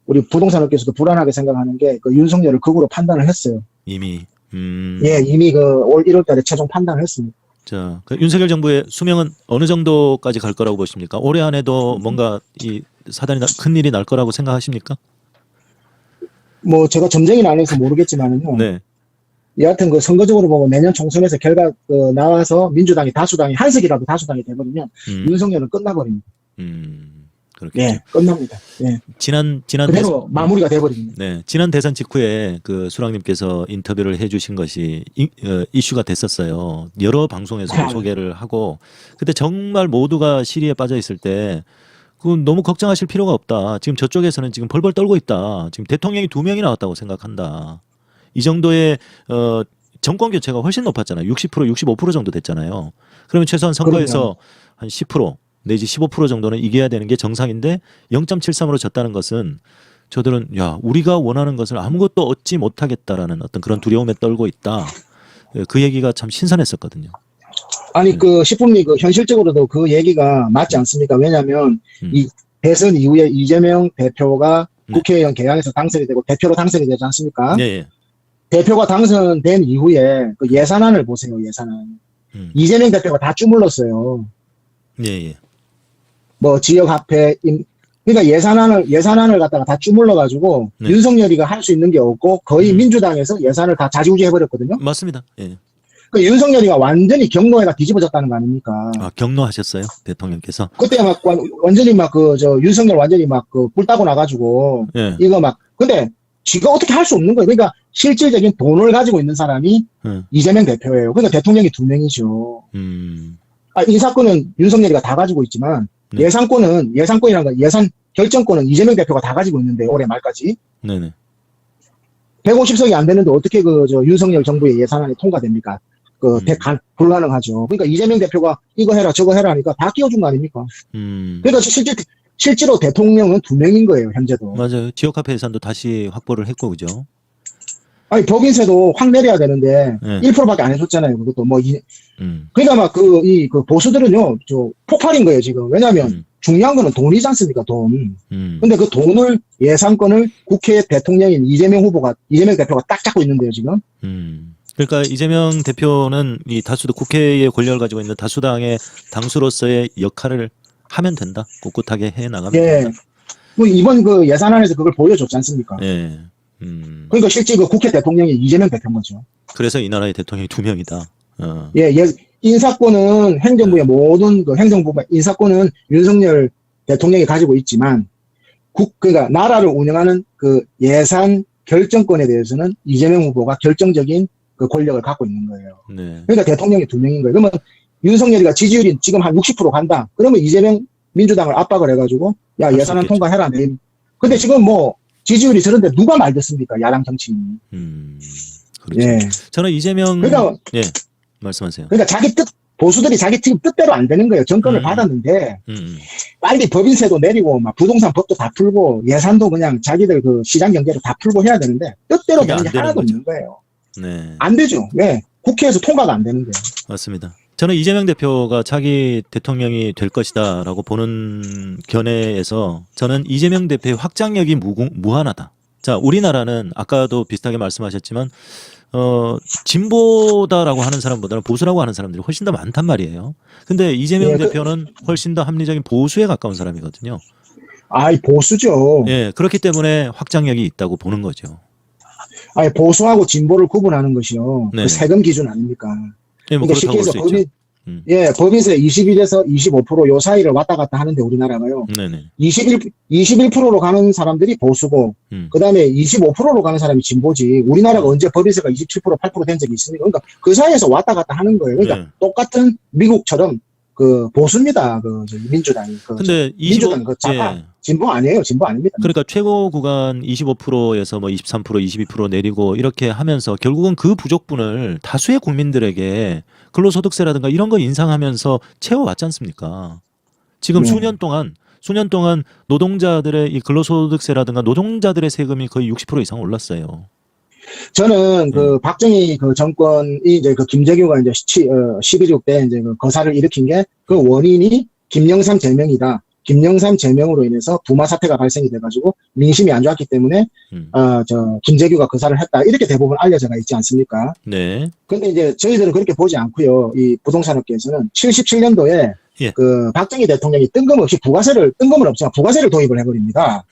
우리 부동산 업계에서도 불안하게 생각하는 게 윤석열을 극우로 판단을 했어요.
이미.
예, 이미 올 1월 달에 최종 판단을 했습니다.
자, 윤석열 정부의 수명은 어느 정도까지 갈 거라고 보십니까? 올해 안에도 뭔가 이 사단이 큰 일이 날 거라고 생각하십니까? 뭐
제가 점쟁이는 안 해서 모르겠지만은요.
네.
여하튼 선거적으로 보면 내년 총선에서 결과 나와서 민주당이 다수당이 한석이라도 다수당이 돼버리면 윤석열은 끝나버립니다.
그렇겠죠.
네, 끝납니다. 네.
지난
그대로 마무리가 돼버립니다.
네, 지난 대선 직후에 수락님께서 인터뷰를 해주신 것이 이슈가 됐었어요. 여러 방송에서 소개를 하고 그때 정말 모두가 시리에 빠져 있을 때 너무 걱정하실 필요가 없다. 지금 저쪽에서는 지금 벌벌 떨고 있다. 지금 대통령이 2명이 나왔다고 생각한다. 이 정도의 정권 교체가 훨씬 높았잖아요. 60%, 65% 정도 됐잖아요. 그러면 최소한 선거에서 한 10% 내지 15% 정도는 이겨야 되는 게 정상인데 0.73으로 졌다는 것은 저들은 우리가 원하는 것을 아무것도 얻지 못하겠다라는 어떤 그런 두려움에 떨고 있다. 그 얘기가 참 신선했었거든요.
아니 시품이 현실적으로도 그 얘기가 맞지 않습니까? 왜냐하면 이 대선 이후에 이재명 대표가 국회의원 개항에서 당선이 되고 대표로 당선이 되지 않습니까?
네.
대표가 당선된 이후에 예산안을 보세요. 예산안. 이재명 대표가 다 주물렀어요.
네.
지역 화폐 그러니까 예산안을 갖다가 다 주물러 가지고 윤석열이가 할 수 있는 게 없고 거의 민주당에서 예산을 다 좌지우지 해버렸거든요.
맞습니다. 예.
윤석열이가 완전히 경로에가 뒤집어졌다는 거 아닙니까?
경로하셨어요, 대통령께서?
그때 완전히 윤석열 완전히 뿔 따고 나가지고 이거 근데 지가 어떻게 할 수 없는 거예요. 그러니까 실질적인 돈을 가지고 있는 사람이 이재명 대표예요. 그러니까 대통령이 2명이죠. 이 사건은 윤석열이가 다 가지고 있지만
네.
예산권이라는 건 예산 결정권은 이재명 대표가 다 가지고 있는데 올해 말까지
네네.
150석이 안 되는데 어떻게 윤석열 정부의 예산안이 통과됩니까? 불가능하죠. 그러니까 이재명 대표가 이거 해라 저거 해라 하니까 다 끼워준 거 아닙니까? 그러니까 실제로 대통령은 2명인 거예요, 현재도.
맞아요. 지역화폐 예산도 다시 확보를 했고, 그죠?
아니, 법인세도 확 내려야 되는데,
네.
1%밖에 안 해줬잖아요, 그것도. 그러니까 막 보수들은요, 폭발인 거예요, 지금. 왜냐면, 중요한 거는 돈이지 않습니까, 돈. 근데 그 돈을, 예산권을 국회 대통령인 이재명 대표가 딱 잡고 있는데요, 지금.
그러니까 이재명 대표는 이 국회의 권력을 가지고 있는 다수당의 당수로서의 역할을 하면 된다. 꿋꿋하게 해 나가면 된다.
이번 예산안에서 그걸 보여줬지 않습니까?
예.
그러니까 실제 국회 대통령이 이재명 대표인 거죠.
그래서 이 나라의 대통령이 2명이다.
인사권은 행정부의 모든 행정부가 인사권은 윤석열 대통령이 가지고 있지만, 그러니까 나라를 운영하는 예산 결정권에 대해서는 이재명 후보가 결정적인 권력을 갖고 있는 거예요.
네.
그러니까 대통령이 2명인 거예요. 그러면 윤석열이가 지지율이 지금 한 60% 간다. 그러면 이재명 민주당을 압박을 해가지고 야 예산안 통과해라. 근데 지금 지지율이 저런데 누가 말 듣습니까? 야당 정치인이.
그렇죠.
예.
저는 이재명 말씀하세요.
그러니까 보수들이 자기 뜻대로 안 되는 거예요. 정권을 받았는데 빨리 법인세도 내리고 막 부동산 법도 다 풀고 예산도 그냥 자기들 시장 경제로 다 풀고 해야 되는데 뜻대로 되는 게 하나도 없는 거예요.
네.
안 되죠. 왜? 국회에서 통과가 안 되는 거예요.
맞습니다. 저는 이재명 대표가 차기 대통령이 될 것이다라고 보는 견해에서 저는 이재명 대표의 확장력이 무한하다. 자, 우리나라는 아까도 비슷하게 말씀하셨지만 진보다라고 하는 사람보다는 보수라고 하는 사람들이 훨씬 더 많단 말이에요. 근데 이재명 대표는 훨씬 더 합리적인 보수에 가까운 사람이거든요.
보수죠.
예, 그렇기 때문에 확장력이 있다고 보는 거죠.
보수하고 진보를 구분하는 것이요.
네.
그 세금 기준 아닙니까? 그러니까 쉽게 해서 법인세 21에서 25% 요 사이를 왔다 갔다 하는데 우리나라가요.
네네.
21%로 가는 사람들이 보수고, 그 다음에 25%로 가는 사람이 진보지. 우리나라가 언제 법인세가 27%, 8% 된 적이 있습니까? 그러니까 그 사이에서 왔다 갔다 하는 거예요. 그러니까 똑같은 미국처럼 보수입니다. 민주당이.
근데
민주당 진보 아니에요. 진보 아닙니다.
그러니까 최고 구간 25%에서 23%, 22% 내리고 이렇게 하면서 결국은 그 부족분을 다수의 국민들에게 근로소득세라든가 이런 거 인상하면서 채워왔지 않습니까? 지금 수년 동안 노동자들의 이 근로소득세라든가 노동자들의 세금이 거의 60% 이상 올랐어요.
저는 박정희 정권이 이제 김재규가 이제 12.6 때 이제 거사를 일으킨 게 원인이 김영삼 제명이다. 김영삼 제명으로 인해서 부마 사태가 발생이 돼가지고 민심이 안 좋았기 때문에 김재규가 거사를 했다. 이렇게 대부분 알려져 있지 않습니까?
네.
근데 이제 저희들은 그렇게 보지 않고요. 이 부동산업계에서는 77년도에 박정희 대통령이 뜬금은 없지만 부가세를 도입을 해버립니다.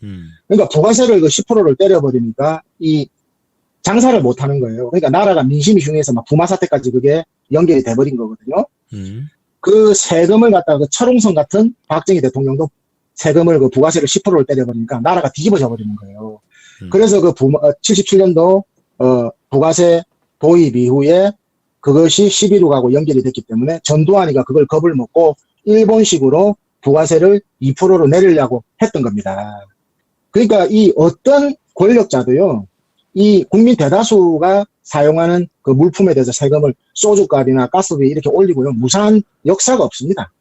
그러니까 부가세를 10%를 때려버리니까 이 장사를 못 하는 거예요. 그러니까 나라가 민심이 흉해서 막 부마 사태까지 그게 연결이 돼버린 거거든요. 그 세금을 갖다가 철옹성 같은 박정희 대통령도 세금을 부가세를 10%를 때려버리니까 나라가 뒤집어져 버리는 거예요. 그래서 77년도 부가세 도입 이후에 그것이 11.6하고 연결이 됐기 때문에 전두환이가 그걸 겁을 먹고 일본식으로 부가세를 2%로 내리려고 했던 겁니다. 그러니까 이 어떤 권력자도요, 이 국민 대다수가 사용하는 그 물품에 대해서 세금을 소주값이나 가스비 이렇게 올리고요. 무사한 역사가 없습니다.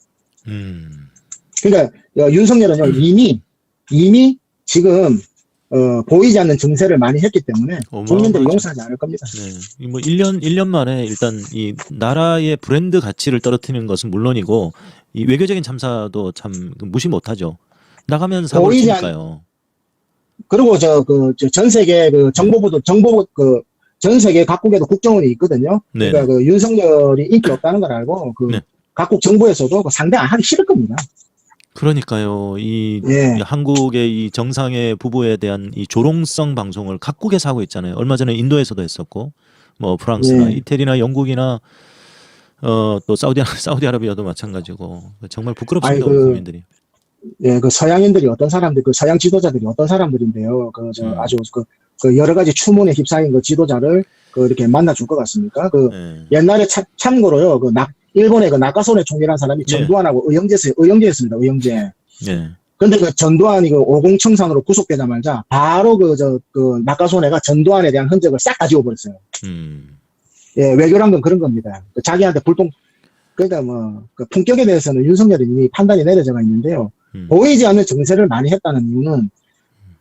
그러니까 윤석열은요, 이미 지금 보이지 않는 증세를 많이 했기 때문에 국민들이 용서하지 않을 겁니다.
네. 1년 만에 일단 이 나라의 브랜드 가치를 떨어뜨리는 것은 물론이고 이 외교적인 참사도 참 무시 못하죠. 나가면 사고를 치니까요.
그리고 전 세계 정보부 전 세계 각국에도 국정원이 있거든요.
네네.
그러니까 윤석열이 인기 없다는 걸 알고 각국 정부에서도 상대 안 하기 싫을 겁니다.
그러니까요. 이 한국의 이 정상의 부부에 대한 이 조롱성 방송을 각국에서 하고 있잖아요. 얼마 전에 인도에서도 했었고, 프랑스나 이태리나 영국이나 또 사우디아라비아도 마찬가지고 정말 부끄럽습니다. 우리 국민들이.
서양인들이 어떤 사람들, 서양 지도자들이 어떤 사람들인데요. 아주 여러 가지 추문에 휩싸인 지도자를 이렇게 만나줄 것 같습니까? 옛날에 참고로요. 일본의 그 나카소네 총리라는 사람이
네.
전두환하고 의형제였습니다. 의형제.
네.
근데 그 전두환이 그 오공청산으로 구속되자마자 바로 그 나카소네가 전두환에 대한 흔적을 싹 다 지워버렸어요. 예, 외교란 건 그런 겁니다. 그 자기한테 그러니까 뭐, 그 품격에 대해서는 윤석열이 이미 판단이 내려져가 있는데요. 보이지 않는 정세를 많이 했다는 이유는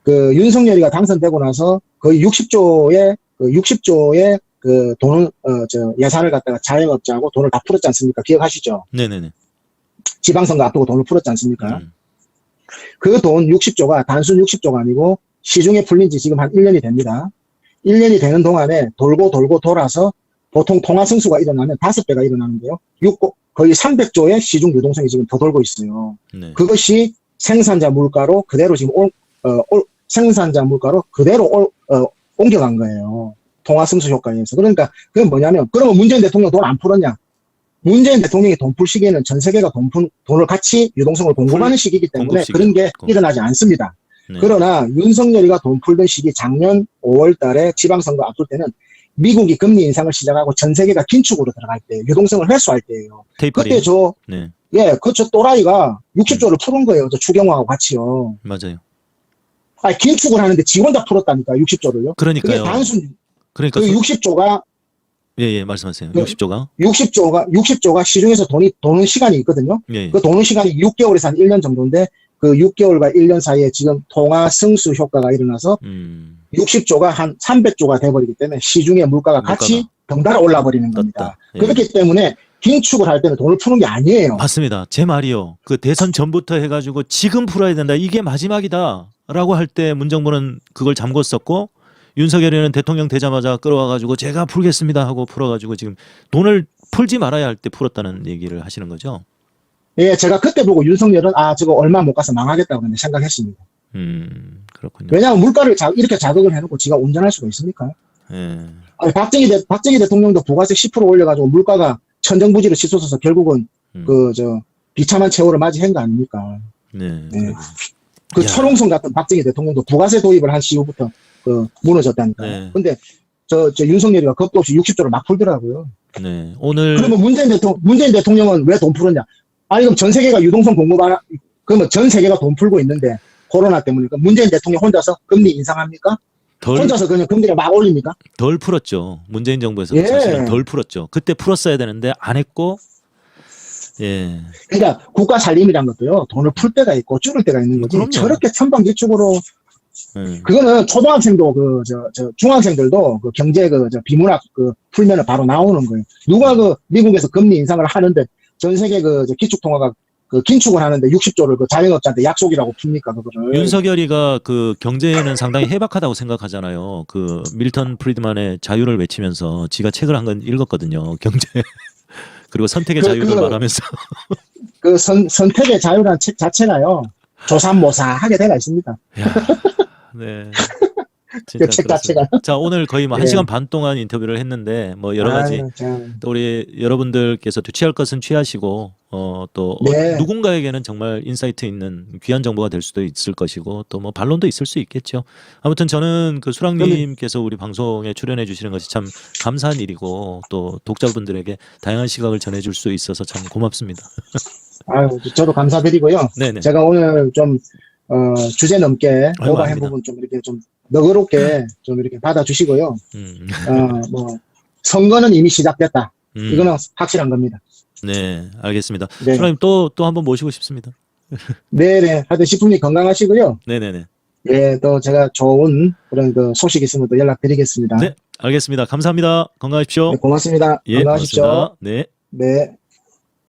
그 윤석열이가 당선되고 나서 거의 60조의 그 돈을, 예산을 갖다가 자영업자하고 돈을 다 풀었지 않습니까? 기억하시죠?
네네네.
지방선거 앞두고 돈을 풀었지 않습니까? 그 돈 60조가 단순 60조가 아니고 시중에 풀린 지 지금 한 1년이 됩니다. 1년이 되는 동안에 돌고 돌아서 보통 통화 승수가 일어나면 5배가 일어나는데요. 거의 300조의 시중 유동성이 지금 더 돌고 있어요.
네.
그것이 생산자 물가로 그대로 지금 옮겨간 거예요. 통화 승수 효과에 의해서. 그러니까 그게 뭐냐면, 그러면 문재인 대통령 돈 안 풀었냐? 문재인 대통령이 돈 풀 시기에는 전 세계가 돈을 같이 유동성을 공급하는 시기이기 때문에 그런 게 일어나지 않습니다.
네.
그러나 윤석열이가 돈 풀던 시기 작년 5월 달에 지방선거 앞둘 때는 미국이 금리 인상을 시작하고 전 세계가 긴축으로 들어갈 때, 유동성을 회수할 때예요. 그때
네.
저 또라이가 60조를 푸는 거예요. 저 추경호하고 같이요.
맞아요.
아니, 긴축을 하는데 지 혼자 풀었다니까, 60조를요.
그러니까요.
그게 단순,
그러니까
그 60조가,
예, 말씀하세요.
그
60조가
시중에서 도는 시간이 있거든요.
예.
그 도는 시간이 6개월에서 한 1년 정도인데, 그 6개월과 1년 사이에 지금 통화 승수 효과가 일어나서 60조가 한 300조가 돼버리기 때문에 시중의 물가가 같이 덩달아 올라버리는 겁니다.
예.
그렇기 때문에 긴축을 할 때는 돈을 푸는 게 아니에요.
맞습니다. 제 말이요. 그 대선 전부터 해가지고 지금 풀어야 된다. 이게 마지막이다. 라고 할 때 문정부는 그걸 잠궜었고 윤석열이는 대통령 되자마자 끌어와가지고 제가 풀겠습니다 하고 풀어가지고 지금 돈을 풀지 말아야 할 때 풀었다는 얘기를 하시는 거죠.
예, 제가 그때 보고 윤석열은 저거 얼마 못 가서 망하겠다고 생각했습니다.
그렇군요.
왜냐하면 물가를 이렇게 자극을 해놓고 지가 운전할 수가 있습니까?
예.
아니, 박정희 대통령도 부가세 10% 올려가지고 물가가 천정부지로 치솟아서 결국은 비참한 최후를 맞이한 거 아닙니까?
네.
네. 그 철옹성 같은 박정희 대통령도 부가세 도입을 한 시후부터 무너졌다니까요.
네.
근데 윤석열이가 겁도 없이 60조를 막 풀더라고요.
네. 오늘
그러면 문재인 대통령은 왜 돈 풀었냐? 아니, 그럼 전 세계가 유동성 그러면 전 세계가 돈 풀고 있는데 코로나 때문에 문재인 대통령 혼자서 금리 인상합니까? 혼자서 그냥 금리를 막 올립니까?
덜 풀었죠. 문재인 정부에서
예.
사실은 덜 풀었죠. 그때 풀었어야 되는데 안 했고, 예.
그러니까 국가 살림이란 것도요, 돈을 풀 때가 있고 줄일 때가 있는 거지.
그럼요.
저렇게 천방지축으로
예.
그거는 초등학생도 중학생들도 그 경제 비문학 풀면은 바로 나오는 거예요. 누가 미국에서 금리 인상을 하는데 전 세계 기축통화가 긴축을 하는데 60조를 자영업자한테 약속이라고 풉니까, 그거를.
윤석열이가 그 경제에는 상당히 해박하다고 생각하잖아요. 그 밀턴 프리드만의 자유를 외치면서 지가 책을 한 건 읽었거든요. 경제. 그리고 선택의 자유를 말하면서.
선택의 자유라는 책 자체가요, 조삼모사하게 돼가 있습니다.
야, 네.
그 책 자체가.
자, 오늘 거의 뭐
예.
1시간 반 동안 인터뷰를 했는데 뭐 여러 가지 또 우리 여러분들께서 취할 것은 취하시고 또
네.
누군가에게는 정말 인사이트 있는 귀한 정보가 될 수도 있을 것이고 또 뭐 반론도 있을 수 있겠죠. 아무튼 저는 그 수랑님께서 우리 방송에 출연해 주시는 것이 참 감사한 일이고 또 독자분들에게 다양한 시각을 전해줄 수 있어서 참 고맙습니다.
아유, 저도 감사드리고요.
네네.
제가 오늘 좀 주제 넘게
아이고,
오버한
아닙니다.
부분 좀 이렇게 좀 너그럽게 좀 이렇게 받아주시고요. 뭐 선거는 이미 시작됐다. 이거는 확실한 겁니다.
네, 알겠습니다.
네.
수랑님 또 한번 모시고 싶습니다.
네네. 하여튼 식품이 건강하시고요.
네네네.
예, 또 제가 좋은 그런 소식 있으면 또 연락드리겠습니다.
네, 알겠습니다. 감사합니다. 건강하십시오.
네, 고맙습니다.
예,
건강하십시오.
고맙습니다. 네.
네.